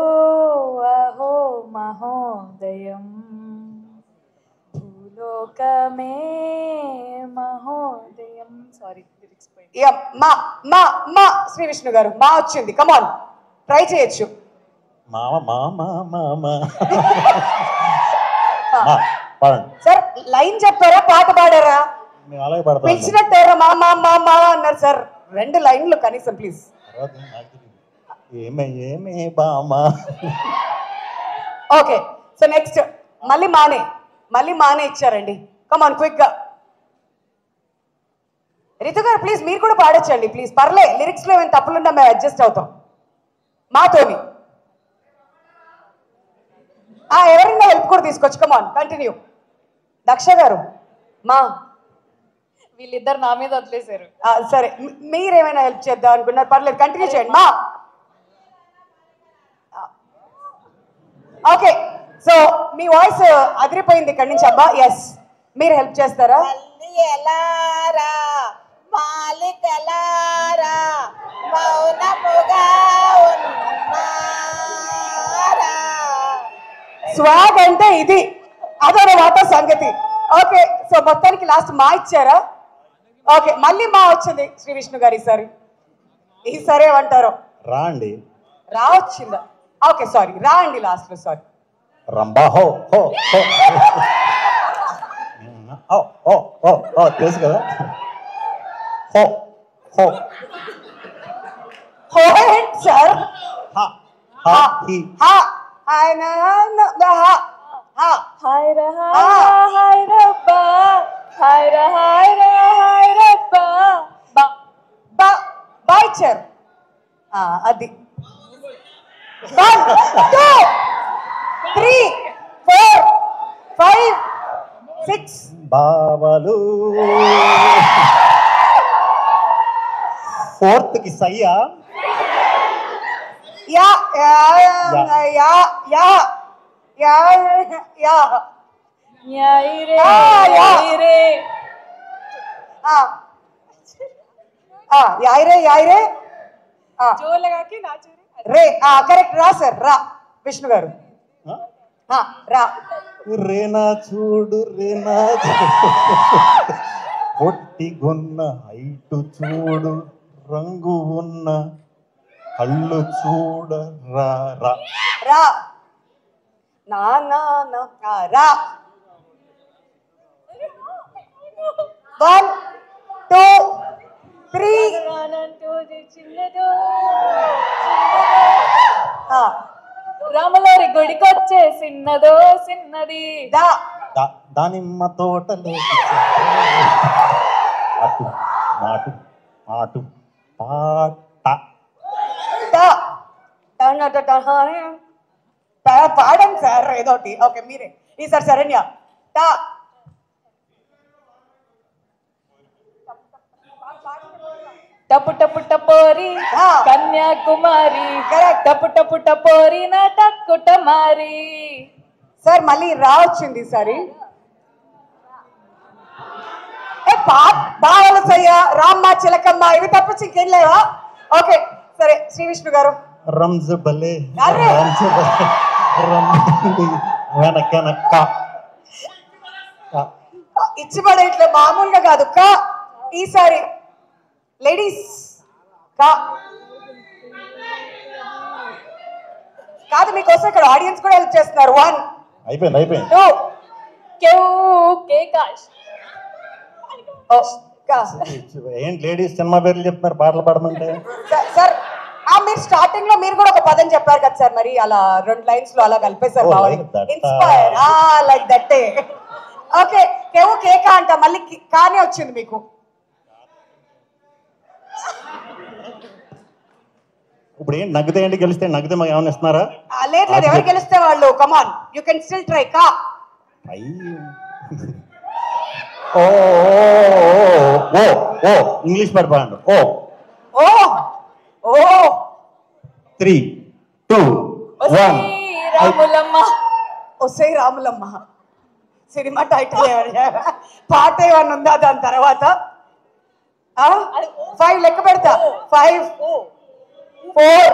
అహో మహోదయం, భూలోకమే మహోదయం. సారీ, లిరిక్స్ పోయింది. మా మా మా శ్రీ విష్ణు గారు మా వచ్చింది, కమాన్ ట్రై చేయొచ్చు. సార్ లైన్ చెప్పారా, పాట పాడారా? పిలిచినట్టారా మా మా మా మా అన్నారు సార్. 2 లైన్లు కనీసం ప్లీజ్. ఓకే, సో నెక్స్ట్ మళ్ళీ మానే ఇచ్చారండి. కమాన్ క్విక్ గా. రితు గారు ప్లీజ్ మీరు కూడా పాడొచ్చండి ప్లీజ్, పర్లే. లిరిక్స్ లో ఏమైనా తప్పులున్నా మేము అడ్జస్ట్ అవుతాం మాతోని. ఎవరైనా హెల్ప్ కూడా తీసుకోవచ్చు. కమాన్ కంటిన్యూ. దక్ష గారు మా వీళ్ళిద్దరు నా మీద వదిలేశారు. సరే, మీరేమైనా హెల్ప్ చేద్దాం అనుకున్నారు, పర్లేదు కంటిన్యూ చేయండి మా. ఓకే, సో మీ వాయిస్ అదిరిపోయింది ఇక్కడి నుంచి అబ్బా. ఎస్, మీరు హెల్ప్ చేస్తారా? స్వాగ్ అంటే ఇది, అదనమాట సంగతి. ఓకే, సో మొత్తానికి లాస్ట్ మా ఇచ్చారా? ఓకే, మళ్ళీ మా వచ్చింది శ్రీ విష్ణు గారు ఈసారి. ఈసారి ఏమంటారు? రా అండి. రా వచ్చిందా? ఓకే సారీ, రా అండి లాస్ట్ లో. సారీ, రంబా హో హో హో తెలుసు కదా. హో హో హో సార్. హాయ్ రా హాయ్ రబ్బా, హాయ్ రా హాయ్ రబ్బా. బా ఇచ్చారు. అది 1 2 3 4 5 6 బావలు. 4th కి సయ్యా. యా యా యా యా యా యా యాయి రే యాయి రే జో లగా కే నాచు రే. కరెక్ట్, రా సార్, రా విష్ణు గారు. రా రేనా చూడు రేనా పొట్టిగొన్న హైటు చూడు, రంగు ఉన్న కళ్ళు చూడ రా రా రా నా నా రా. 1 2 3 చిన్నదో రామలోరి గుడికొచ్చే చిన్నదో చిన్నది దానిమ్మ తోటలో అటు నాటు ఆటు పాడండి సార్ ఏదోటి. ఓకే మీరే ఈసారి శరణ్య. టా టపు టపు టపోరి కన్యాకుమారి టపు టపు టపోరి నా టక్కుటమారి. సార్ మళ్ళీ రా వచ్చింది సరే. బావలసయ్య రామ్మ చిలకమ్మ ఇవి తప్పించి ఇంకేం లేవా? ఓకే సరే శ్రీ విష్ణు గారు. రంజ బలే వెనకనక్క ఇచ్చి పడే ఇట్లా మామూలుగా కాదు కా. ఈసారి లేడీస్ కా కాదు మీకోసం ఇక్కడ ఆడియన్స్ కూడా హెల్ప్ చేస్తున్నారు. 1 అయిపోయింది 2 ఏంటి లేడీస్ సినిమా పేర్లు చెప్తున్నారు పాటలు పాడమంటే? సార్ మీరు స్టార్టింగ్ లో మీరు కూడా ఒక పదం చెప్పారు కదా సార్, మరి అలా 2 లైన్స్ లో అలా కలిపేశారు. ఇన్స్పైర్ లైక్ దట్టే. ఓకే కేవు కేక అంట మళ్ళీ కానీ వచ్చింది మీకు. ఇప్పుడు ఏంటి నగ్గితే ఏంటి గెలిస్తే నగ్గితే మాకు ఏమైనా ఇస్తున్నారా? లేదు లేదు ఎవరు గెలిస్తే వాళ్ళు. Come on you can still try. కా ఓ ఇంగ్లీష్ పాట పాడండి. ఓ ఓ ఓ 3 2 1 రాములమ్మ. ఒసై రాములమ్మ సినిమా టైటిల్ పాట ఏమన్నా ఉందా దాని తర్వాత? 5 లెక్క పెడతా. 5 4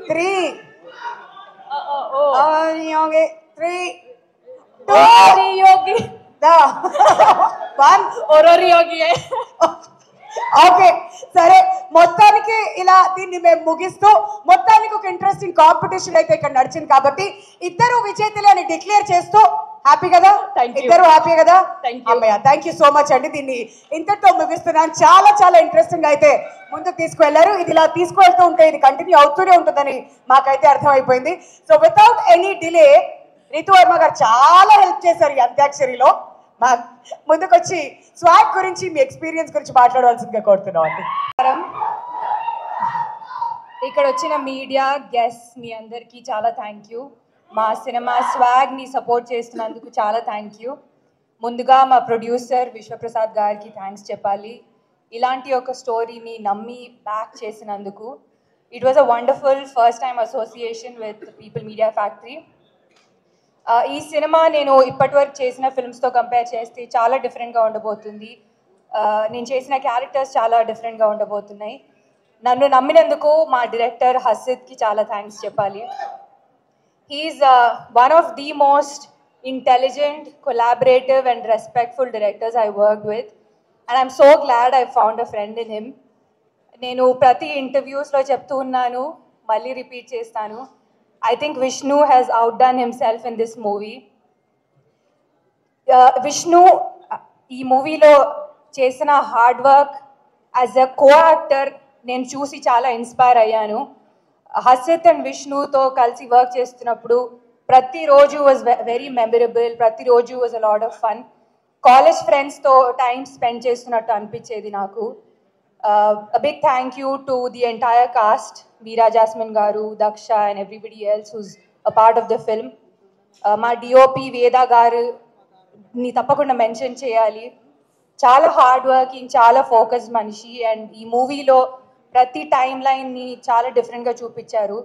3 3 2 ఓకే సరే మొత్తానికి ఇలా దీన్ని మేము ముగిస్తూ మొత్తానికి ఒక ఇంట్రెస్టింగ్ కాంపిటీషన్ అయితే ఇక్కడ నడిచింది కాబట్టి ఇద్దరు విజేతలు అని డిక్లేర్ చేస్తూ హ్యాపీ కదా? ఇద్దరు హ్యాపీ కదా? అమ్మయ్య థ్యాంక్ యూ సో మచ్ అండి. దీన్ని ఇంతటితో ముగిస్తున్నాను. చాలా చాలా ఇంట్రెస్టింగ్ అయితే ముందుకు తీసుకువెళ్లారు. ఇది ఇలా తీసుకువెళ్తూ ఉంటే ఇది కంటిన్యూ అవుతూనే ఉంటుందని మాకైతే అర్థమైపోయింది. So without any delay Ritu Varma గారు చాలా హెల్ప్ చేశారు ఈ అంత్యాక్షరిలో. మా ముందుకు వచ్చి స్వాగ్ గురించి మీ ఎక్స్పీరియన్స్ గురించి మాట్లాడవలసిందిగా కోరుతున్నాం అండి. ఇక్కడ వచ్చిన మీడియా గెస్ట్ మీ అందరికీ చాలా థ్యాంక్ యూ. మా సినిమా స్వాగ్ని సపోర్ట్ చేస్తున్నందుకు చాలా థ్యాంక్ యూ. ముందుగా మా ప్రొడ్యూసర్ విశ్వప్రసాద్ గారికి థ్యాంక్స్ చెప్పాలి. ఇలాంటి ఒక స్టోరీని నమ్మి బ్యాక్ చేసినందుకు. It was a wonderful first time association with people media factory. ఈ సినిమా నేను ఇప్పటివరకు చేసిన ఫిల్మ్స్తో కంపేర్ చేస్తే చాలా డిఫరెంట్గా ఉండబోతుంది. నేను చేసిన క్యారెక్టర్స్ చాలా డిఫరెంట్గా ఉండబోతున్నాయి. నన్ను నమ్మినందుకు మా డైరెక్టర్ హసిద్కి చాలా థ్యాంక్స్ చెప్పాలి. He's one of the most intelligent, collaborative and respectful directors I worked with and I'm so glad I found a friend in him. నేను ప్రతి ఇంటర్వ్యూస్లో చెప్తూ ఉన్నాను, మళ్ళీ రిపీట్ చేస్తాను. I think Vishnu has outdone himself in this movie. Vishnu, ee movie lo chesina hard work as a co-actor nenu chusi chaala inspire ayyanu. Hasit and Vishnu to kalsi work chestunnappudu prati roju was very memorable. Prati roju was a lot of fun. College friends to time spend chestunnattu anpichedi naaku. A big thank you to the entire cast, Meera Jasmine Garu, Daksha and everybody else who's a part of the film. Ma DOP Veda Garu ni tappakunda mention cheyali. Chala hard working, chala focused manishi and ee movie lo prati timeline ni chala different ga chupicharu.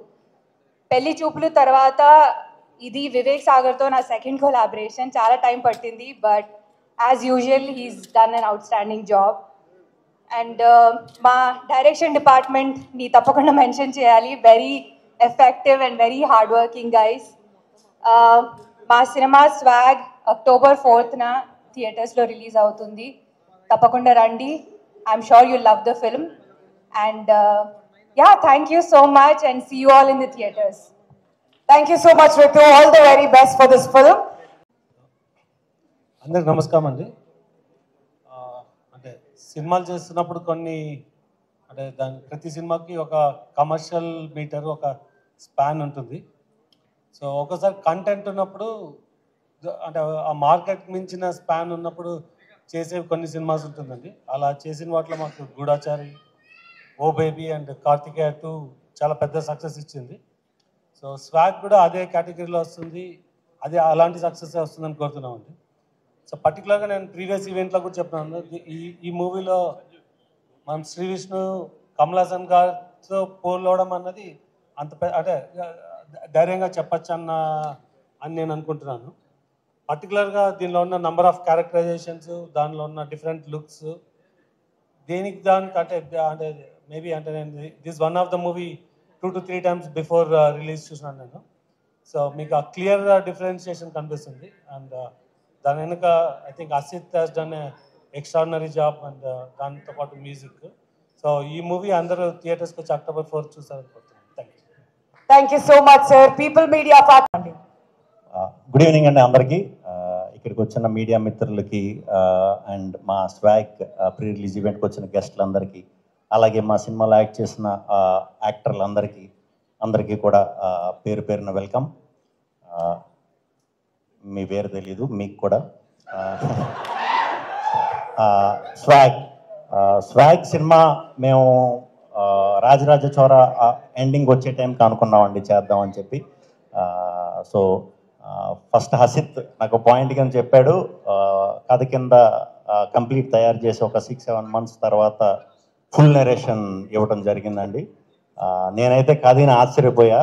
Pelli choopulu tarvata idi Vivek Sagar tho na second collaboration. Chala time pattindi but as usual he's done an outstanding job. And మా direction డిపార్ట్మెంట్ని తప్పకుండా mention చేయాలి. Very effective and very hard working guys. మా సినిమా Swag October 4th థియేటర్స్లో release అవుతుంది. తప్పకుండా రండి. I'm sure you love the film and yeah thank you so much and see you all in the theatres. Thank you so much Ritu. All the very best for this film. అందరికి నమస్కారం అండి. అంటే సినిమాలు చేస్తున్నప్పుడు కొన్ని అంటే దాని ప్రతి సినిమాకి ఒక కమర్షియల్ మీటర్ ఒక స్పాన్ ఉంటుంది. సో ఒకసారి కంటెంట్ ఉన్నప్పుడు అంటే ఆ మార్కెట్ మించిన స్పాన్ ఉన్నప్పుడు చేసే కొన్ని సినిమాస్ ఉంటుందండి. అలా చేసిన వాటిలో మాకు గూఢాచారి, ఓ బేబీ అండ్ కార్తికేయ 2 చాలా పెద్ద సక్సెస్ ఇచ్చింది. సో స్వాగ్ కూడా అదే కేటగిరీలో వస్తుంది, అదే అలాంటి సక్సెస్ వస్తుందని కోరుతున్నామండి. సో పర్టికులర్గా నేను ప్రీవియస్ ఈవెంట్లో కూడా చెప్తున్నాను, ఈ మూవీలో మనం శ్రీ విష్ణు కమల్ హాసన్ గారితో పోలవడం అన్నది అంత అంటే ధైర్యంగా చెప్పచ్చు అని నేను అనుకుంటున్నాను. పర్టికులర్గా దీనిలో ఉన్న నంబర్ ఆఫ్ క్యారెక్టరైజేషన్స్, దానిలో ఉన్న డిఫరెంట్ లుక్స్, దానికి అంటే మేబీ అంటే నేను this one of the movie 2 to 3 times before release చూసినాను నేను. సో మీకు ఆ క్లియర్ డిఫరెన్షియేషన్ కనిపిస్తుంది. అండ్ దాని వెనుక I think Asit has done extraordinary job and దాంతో పాటు మ్యూజిక్. సో ఈ మూవీ అందరూ థియేటర్స్కి వచ్చి October 4 చూసారనుకుంటున్నాను. Thank you so much sir. People media party. Good evening అండి అందరికీ. ఇక్కడికి వచ్చిన మీడియా మిత్రులకి అండ్ మా స్వాగ్ ప్రీ రిలీజ్ ఈవెంట్కి వచ్చిన గెస్టులందరికీ, అలాగే మా సినిమాలో యాక్ట్ చేసిన అందరికీ కూడా పేరు పేరున వెల్కమ్. మీ పేరు తెలీదు మీకు కూడా. స్వాగ్ సినిమా మేము రాజరాజ చోర ఎండింగ్ వచ్చే టైంకి అనుకున్నామండి చేద్దామని చెప్పి. సో ఫస్ట్ హసిత్ నాకు పాయింట్ కింద చెప్పాడు, కథ కింద కంప్లీట్ తయారు చేసి ఒక 6-7 months తర్వాత ఫుల్ నరేషన్ ఇవ్వడం జరిగిందండి. నేనైతే కథని ఆశ్చర్యపోయా.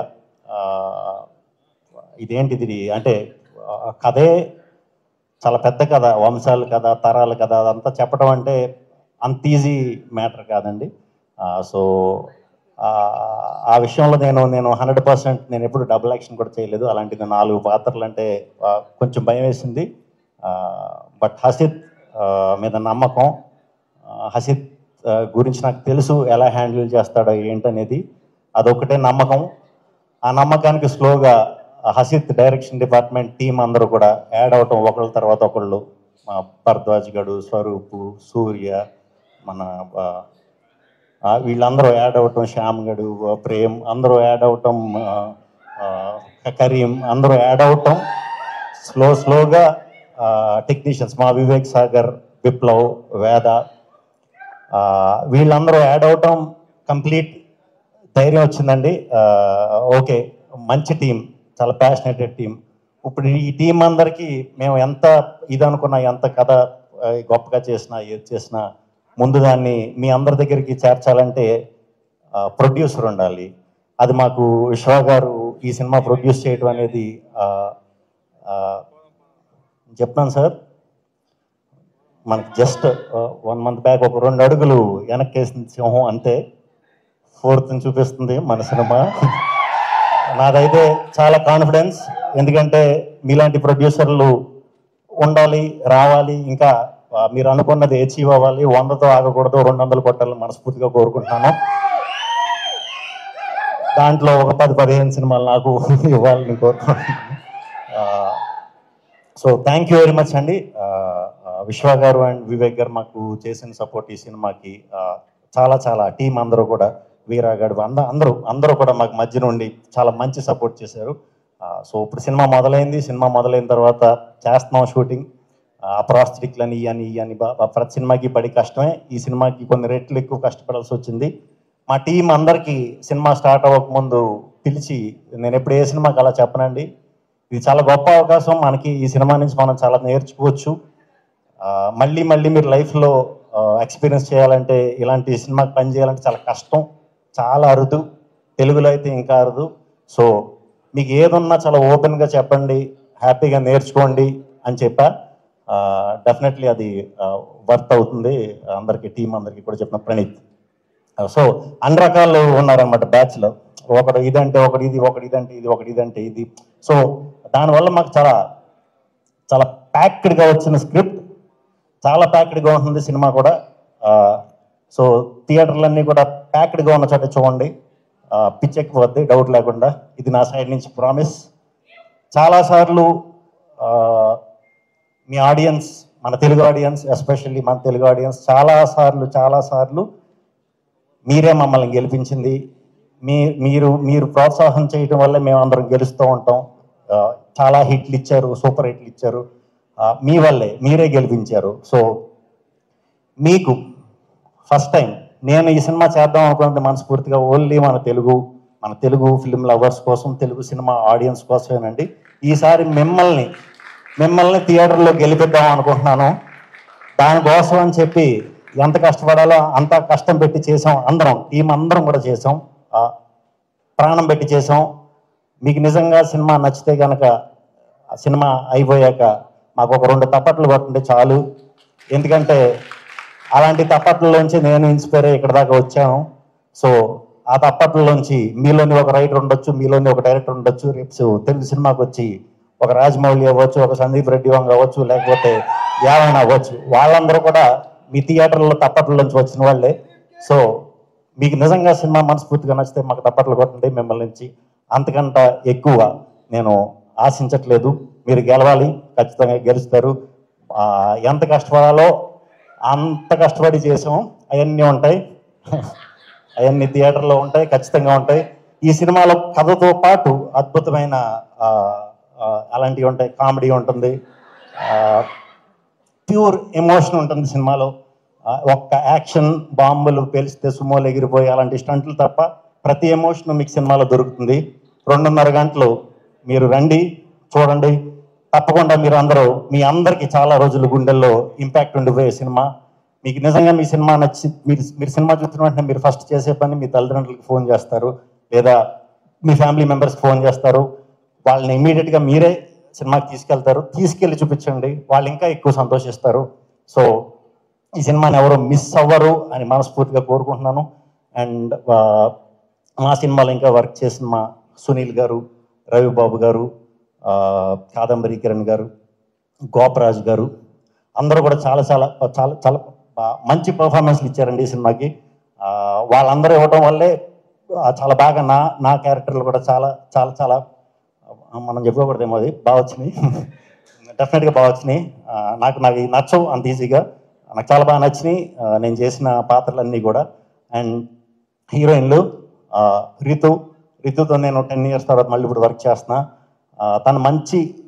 ఇదేంటిది అంటే కథే చాలా పెద్ద కథ, వంశాల కథ, తరాల కథ, అదంతా చెప్పడం అంటే అంత ఈజీ మ్యాటర్ కాదండి. సో ఆ విషయంలో నేను 100% నేను ఎప్పుడు డబుల్ యాక్షన్ కూడా చేయలేదు. అలాంటిది 4 పాత్రలు అంటే కొంచెం భయం వేసింది. బట్ హసిత్ మీద నమ్మకం, హసిత్ గురించి నాకు తెలుసు ఎలా హ్యాండిల్ చేస్తాడో ఏంటనేది, అదొకటే నమ్మకం. ఆ నమ్మకానికి స్లోగా హసిత్ డైరెక్షన్ డిపార్ట్మెంట్ టీం అందరూ కూడా యాడ్ అవటం, ఒకళ్ళ తర్వాత ఒకళ్ళు, భరద్వాజ్ గడు, స్వరూపు, సూర్య, మన వీళ్ళందరూ యాడ్ అవటం, శ్యామ్ గడు, ప్రేమ్ అందరూ యాడ్ అవటం, కరీం అందరూ యాడ్ అవటం, స్లోగా టెక్నీషియన్స్ మా వివేక్ సాగర్, విప్లవ్, వేద వీళ్ళందరూ యాడ్ అవటం, కంప్లీట్ ధైర్యం వచ్చిందండి. ఓకే, మంచి టీం, చాలా ప్యాషనేటెడ్ టీం. ఇప్పుడు ఈ టీం అందరికీ మేము ఎంత అనుకున్నా, ఎంత కథ గొప్పగా చేసినా, ఏది చేసినా ముందు దాన్ని మీ అందరి దగ్గరికి చేర్చాలంటే ప్రొడ్యూసర్ ఉండాలి. అది మాకు విశ్వ గారు ఈ సినిమా ప్రొడ్యూస్ చేయడం అనేది చెప్తాను సార్, మనకి జస్ట్ 1 month బ్యాక్ ఒక 2 అడుగులు వెనక్కేసింది సింహం, అంతే 4th చూపిస్తుంది మన సినిమా. నాదైతే చాలా కాన్ఫిడెన్స్, ఎందుకంటే మీలాంటి ప్రొడ్యూసర్లు ఉండాలి, రావాలి, ఇంకా మీరు అనుకున్నది అచీవ్ అవ్వాలి. 100తో ఆగకూడదు, 200 కొట్టాలని మనస్ఫూర్తిగా కోరుకుంటున్నాను. దాంట్లో ఒక 10-15 సినిమాలు నాకు ఇవ్వాలని కోరుకుంటున్నాను. So thank you very much అండి. విశ్వ గారు అండ్ వివేక్ గారు మాకు చేసిన సపోర్ట్ ఈ సినిమాకి చాలా టీం అందరూ కూడా, వీరాగాడు అందరూ కూడా మాకు మధ్య నుండి చాలా మంచి సపోర్ట్ చేశారు. సో ఇప్పుడు సినిమా మొదలైంది. సినిమా మొదలైన తర్వాత చేస్తున్నాం షూటింగ్. ప్రాస్థెటిక్లని ఇవని ప్రతి సినిమాకి పడి కష్టమే. ఈ సినిమాకి కొన్ని రెట్లు ఎక్కువ కష్టపడాల్సి వచ్చింది. మా టీం అందరికీ సినిమా స్టార్ట్ అవ్వకముందు పిలిచి, నేను ఎప్పుడు ఏ సినిమాకి అలా చెప్పనండి, ఇది చాలా గొప్ప అవకాశం మనకి, ఈ సినిమా నుంచి మనం చాలా నేర్చుకోవచ్చు. మళ్ళీ మీరు లైఫ్లో ఎక్స్పీరియన్స్ చేయాలంటే, ఇలాంటి సినిమాకి పని చేయాలంటే చాలా కష్టం, చాలా అరుదు, తెలుగులో అయితే ఇంకా అరుదు. సో మీకు ఏదున్నా చాలా ఓపెన్గా చెప్పండి, హ్యాపీగా నేర్చుకోండి అని చెప్పా. డెఫినెట్లీ అది వర్త్ అవుతుంది అందరికీ, టీం అందరికీ కూడా చెప్పిన ప్రణీత్. సో అన్ని రకాలు ఉన్నారనమాట బ్యాచ్లో, ఒకడు ఇదంటే ఒకటి ఇది, ఒకటి ఇదంటే ఇది, ఒకటి ఇదంటే ఇది. సో దానివల్ల మాకు చాలా ప్యాక్డ్గా వచ్చిన స్క్రిప్ట్, చాలా ప్యాక్డ్గా ఉంటుంది సినిమా కూడా. సో థియేటర్లన్నీ కూడా ప్యాక్డ్గా ఉన్న చోట చూడండి, పిచ్చెక్కిపోద్ది డౌట్ లేకుండా. ఇది నా సైడ్ నుంచి ప్రామిస్. చాలాసార్లు మీ ఆడియన్స్ మన తెలుగు ఆడియన్స్, ఎస్పెషల్లీ మన తెలుగు ఆడియన్స్ చాలాసార్లు మీరే మమ్మల్ని గెలిపించింది. మీరు ప్రోత్సాహం చేయడం వల్ల మేము అందరం గెలుస్తూ ఉంటాం. చాలా హిట్లు ఇచ్చారు, సూపర్ హిట్లు ఇచ్చారు. మీ వల్లే, మీరే గెలిపించారు. సో మీకు ఫస్ట్ టైం నేను ఈ సినిమా చేద్దాం అనుకున్నది మనస్ఫూర్తిగా ఓన్లీ మన తెలుగు ఫిల్మ్ లవర్స్ కోసం, తెలుగు సినిమా ఆడియన్స్ కోసమేనండి. ఈసారి మిమ్మల్ని థియేటర్లో గెలిపిద్దాం అనుకుంటున్నాను. దానికోసం అని చెప్పి ఎంత కష్టపడాలో అంత కష్టం పెట్టి చేసాం. టీం అందరం కూడా చేసాం, ప్రాణం పెట్టి చేసాం. మీకు నిజంగా సినిమా నచ్చితే కనుక సినిమా అయిపోయాక మాకు ఒక 2 తప్పట్లు కొట్టుంటే చాలు. ఎందుకంటే అలాంటి తప్పట్లలోంచి నేను ఇన్స్పైర్ అయ్యి ఇక్కడ దాకా వచ్చాను. సో ఆ తప్పట్లలోంచి మీలోని ఒక రైటర్ ఉండొచ్చు, మీలోని ఒక డైరెక్టర్ ఉండొచ్చు. రేపు తెలుగు సినిమాకి వచ్చి ఒక రాజమౌళి అవ్వచ్చు, ఒక సందీప్ రెడ్డి వంగ అవ్వచ్చు, లేకపోతే ఎవరైనా అవ్వచ్చు. వాళ్ళందరూ కూడా మీ థియేటర్లో తప్పట్లలోంచి వచ్చిన వాళ్ళే. సో మీకు నిజంగా సినిమా మనస్ఫూర్తిగా నచ్చితే మాకు తప్పట్లు కొట్టండి. మిమ్మల్ని నుంచి అంతకంట ఎక్కువ నేను ఆశించట్లేదు. మీరు గెలవాలి, ఖచ్చితంగా గెలుస్తారు. ఎంత కష్టపడాలో అంత కష్టపడి చేసాం. అవన్నీ ఉంటాయి, అవన్నీ థియేటర్లో ఉంటాయి, ఖచ్చితంగా ఉంటాయి. ఈ సినిమాలో కథతో పాటు అద్భుతమైన అలాంటివి ఉంటాయి. కామెడీ ఉంటుంది, ప్యూర్ ఎమోషన్ ఉంటుంది సినిమాలో. ఒక్క యాక్షన్ బాంబులు పేలిస్తే సుమోలు ఎగిరిపోయి అలాంటి స్టంట్లు తప్ప ప్రతి ఎమోషన్ మీకు సినిమాలో దొరుకుతుంది. 2.5 గంటలు మీరు రండి, చూడండి. తప్పకుండా మీరు మీ అందరికీ చాలా రోజులు గుండెల్లో ఇంపాక్ట్ ఉండిపోయే సినిమా. మీకు నిజంగా మీ సినిమా నచ్చి మీరు సినిమా చూసిన వెంటనే మీరు ఫస్ట్ చేసే పని మీ తల్లిదండ్రులకు ఫోన్ చేస్తారు, లేదా మీ ఫ్యామిలీ మెంబర్స్కి ఫోన్ చేస్తారు. వాళ్ళని ఇమీడియట్గా మీరే సినిమాకి తీసుకెళ్ళి చూపించండి. వాళ్ళు ఇంకా ఎక్కువ సంతోషిస్తారు. సో ఈ సినిమాని ఎవరు మిస్ అవ్వరు అని మనస్ఫూర్తిగా కోరుకుంటున్నాను. అండ్ మా సినిమాలో ఇంకా వర్క్ చేసిన మా సునీల్ గారు, రవిబాబు గారు, కాదంబరి కిరణ్ గారు, గోపరాజు గారు అందరూ కూడా చాలా చాలా చాలా చాలా మంచి పర్ఫార్మెన్స్లు ఇచ్చారండి ఈ సినిమాకి. వాళ్ళందరూ ఇవ్వడం వల్లే చాలా బాగా నా క్యారెక్టర్లు కూడా చాలా చాలా చాలా మనం చెప్పుకోకూడదేమో, అది బాగా వచ్చినాయి. డెఫినెట్గా బాగా వచ్చినాయి. నాకు నచ్చవు అంత ఈజీగా, నాకు చాలా బాగా నచ్చినాయి నేను చేసిన పాత్రలన్నీ కూడా. అండ్ హీరోయిన్లు రితుతో నేను 10 years తర్వాత మళ్ళీ ఇప్పుడు వర్క్ చేస్తున్నా. తను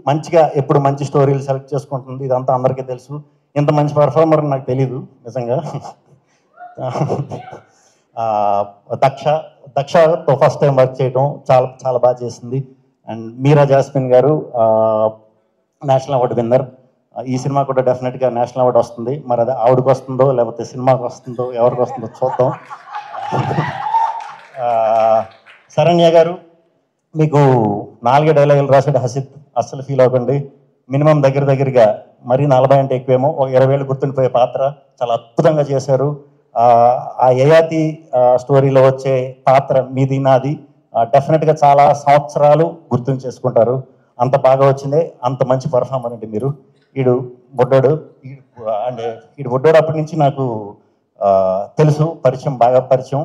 మంచిగా ఎప్పుడు మంచి స్టోరీలు సెలెక్ట్ చేసుకుంటుంది. ఇదంతా అందరికీ తెలుసు. ఇంత మంచి పర్ఫార్మర్ నాకు తెలీదు నిజంగా. దక్షతో ఫస్ట్ టైం వర్క్ చేయడం చాలా చాలా బాగా చేసింది. అండ్ మీరా జాస్మిన్ గారు నేషనల్ అవార్డు విన్నర్. ఈ సినిమా కూడా డెఫినెట్గా నేషనల్ అవార్డు వస్తుంది. మరి అది ఆవిడకి వస్తుందో లేకపోతే సినిమాకి వస్తుందో ఎవరికి వస్తుందో చూద్దాం. శరణ్య గారు మీకు 4 డైలాగులు రాసాడు హసిత్, అస్సలు ఫీల్ అవ్వకండి. మినిమం దగ్గరగా మరీ 40 అంటే ఎక్కువేమో, ఒక 20 ఏళ్ళు గుర్తుండిపోయే పాత్ర చాలా అద్భుతంగా చేశారు. ఆ యయాతి స్టోరీలో వచ్చే పాత్ర మీది నాది డెఫినెట్గా చాలా సంవత్సరాలు గుర్తు చేసుకుంటారు. అంత బాగా వచ్చిందే, అంత మంచి పర్ఫార్మర్ అండి మీరు. ఈడు బొడ్డోడు అప్పటి నుంచి నాకు తెలుసు, బాగా పరిచయం.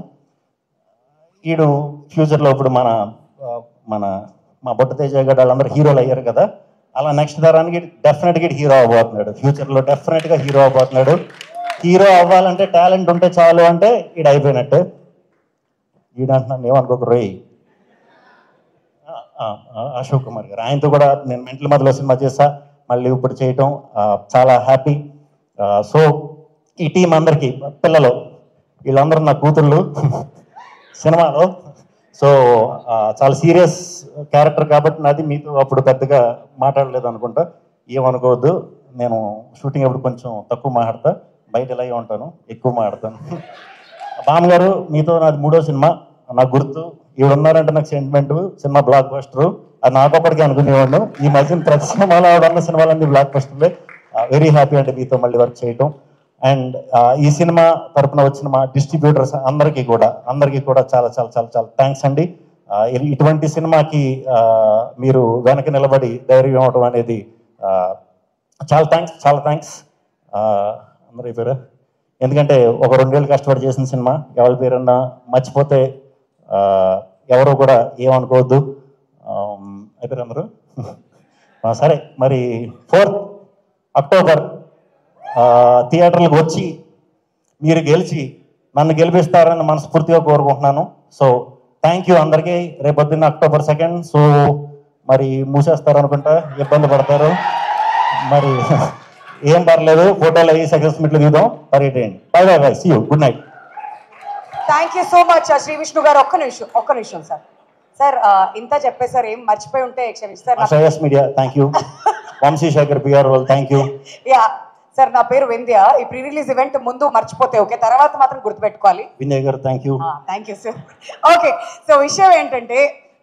ఈడు ఫ్యూచర్లో ఇప్పుడు మా బొట్ట తేజ గారు వాళ్ళందరూ హీరోలు అయ్యారు కదా, అలా నెక్స్ట్ తరానికి డెఫినెట్గా హీరో అవ్వబోతున్నాడు. ఫ్యూచర్లో డెఫినెట్గా హీరో అవ్వబోతున్నాడు. హీరో అవ్వాలంటే టాలెంట్ ఉంటే చాలు అంటే ఈడు అయిపోయినట్టే. ఈడంటున్నాను ఏమనుకోక రోయ్ అశోక్ కుమార్ గారు, ఆయనతో కూడా నేను మెంటల్ మధ్యలో సినిమా చేస్తా, మళ్ళీ ఇప్పుడు చేయటం చాలా హ్యాపీ. సో ఈ టీం అందరికీ పిల్లలు వీళ్ళందరూ నా కూతుళ్ళు సినిమాలో. సో చాలా సీరియస్ క్యారెక్టర్ కాబట్టి నాది, మీతో అప్పుడు పెద్దగా మాట్లాడలేదు అనుకుంటా, ఏమనుకోవద్దు. నేను షూటింగ్ అప్పుడు కొంచెం తక్కువ మాట్లాడతా, బయట ఇలాగే ఉంటాను, ఎక్కువ మాట్లాడతాను. బామ్మగారు మీతో నాది 3వ సినిమా. నాకు గుర్తు ఈవిడ ఉన్నారంటే నాకు సెంటిమెంట్. సినిమా బ్లాక్ బస్టర్, అది నాకొప్పటికీ అనుకునేవాడు. ఈ మధ్యన ప్రతి సినిమాలో ఆవిడ ఉన్న సినిమాలన్నీ బ్లాక్ బస్టర్లే. వెరీ హ్యాపీ అంటే మీతో మళ్ళీ వర్క్ చేయటం. అండ్ ఈ సినిమా తరపున వచ్చిన మా డిస్ట్రిబ్యూటర్స్ అందరికీ కూడా చాలా చాలా చాలా చాలా థ్యాంక్స్ అండి. ఇటువంటి సినిమాకి మీరు వెనక నిలబడి ధైర్యం ఇవ్వడం అనేది చాలా థ్యాంక్స్. అందరూ అయిపోయారు. ఎందుకంటే ఒక 2 ఏళ్ళు కష్టపడి చేసిన సినిమా, ఎవరి పేరన్నా మర్చిపోతే ఎవరు కూడా ఏమనుకోవద్దు. అయిపోయారు అందరూ. సరే మరి 4th October థియేటర్లకు వచ్చి మీరు గెలిచి నన్ను గెలిపిస్తారని మనస్ఫూర్తిగా కోరుకుంటున్నాను. సో థ్యాంక్ యూ అందరికీ. రేపొద్దున్న October 2nd. సో మరి మూసేస్తారు అనుకుంటా, ఇబ్బంది పడతారు, మరి ఏం పర్లేదు, ఫోటోలు అయ్యి సక్సెస్ మీట్లు దిగుదాం, పర్యటండి. Bye bye bye, see you, good night. Thank you so much Shri Vishnu గారు. ఒక్క నిమిషం సార్. సార్ ఇంత చెప్పేసారు, ఏం మర్చిపోయి ఉంటే క్షమిస్తారు. Shreyas media thank you. Vamshi Shekhar PR వాళ్ళు థ్యాంక్ యూ. యా సార్, నా పేరు వింధ్య. ఈ ప్రీ రిలీజ్ ఈవెంట్ ముందు మర్చిపోతే ఓకే, తర్వాత మాత్రం గుర్తుపెట్టుకోవాలి. వినయ్ గారు thank you. Thank you sir. Okay, so విషయం ఏంటంటే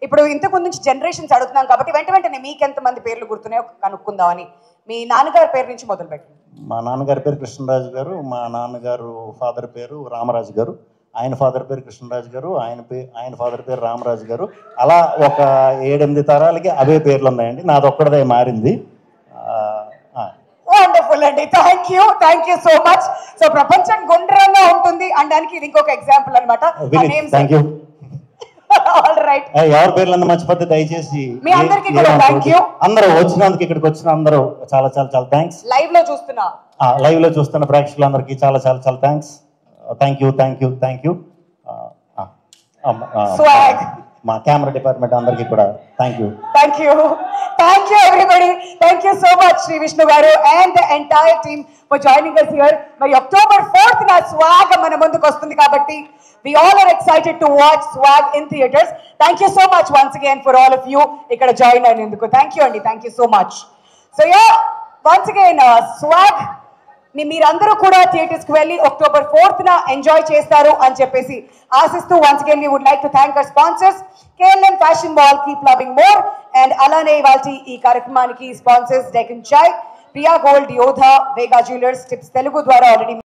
ఇప్పుడు ఇంతకు ముందు నుంచి జనరేషన్స్ అడుగుతున్నాం కాబట్టి వెంటనే మీకు ఎంతమంది పేర్లు గుర్తున్నాయో కనుక్కుందామని. మీ నాన్నగారి పేరు నుంచి మొదలు పెట్టండి. మా నాన్నగారి పేరు కృష్ణరాజు గారు, మా నాన్నగారు ఫాదర్ పేరు రామరాజు గారు, ఆయన ఫాదర్ పేరు కృష్ణరాజు గారు, ఆయన ఫాదర్ పేరు రామరాజు గారు. అలా ఒక 7-8 తరాలకి అవే పేర్లు ఉన్నాయండి. నాది ఒక్కడదే మారింది. వండర్ఫుల్ అండి, thank you so much. So ప్రపంచం గుండ్రంగా ఉంటుంది అనడానికి ఇది ఇంకొక ఎగ్జాంపుల్ అనమాట. Thank you. ఆల్ రైట్, ఎవరి పేర్లన్నా మర్చిపోతే దయచేసి మీ అందరికీ కూడా థ్యాంక్ యూ. అందరూ వచ్చినందుకు, ఇక్కడికి వచ్చిన అందరూ చాలా చాలా చాలా థ్యాంక్స్. లైవ్ లో చూస్తున్న ప్రేక్షకులందరికీ చాలా చాలా చాలా థ్యాంక్స్. Thank you. మా కెమెరా డిపార్ట్మెంట్ అందరికీ కూడా thank you everybody. Thank you so much Shri Vishnu గారు and the entire team for joining us here. మరి October 4th నా స్వాగ్ మన ముందుకు వస్తుంది కాబట్టి we all are excited to watch Swag in theaters. Thank you so much once again for all of you ikkada join అయినందుకు. Thank you అండి, thank you so much. So yeah, once again Swag ని మీరందరూ కూడా theatres కి వెళ్ళి October 4th enjoy చేస్తారు అని చెప్పేసి ఆశిస్తూ once again we would like to thank our sponsors KLM Fashion Mall, keep loving more, and అలానే ఇవాల్టి ఈ కార్యక్రమానికి స్పాన్సర్స్ డెకన్ చాయ్, ప్రియా గోల్డ్, యోధా, వేగా జ్యువెలర్స్, టిప్స్ తెలుగు ద్వారా ఆల్రెడీ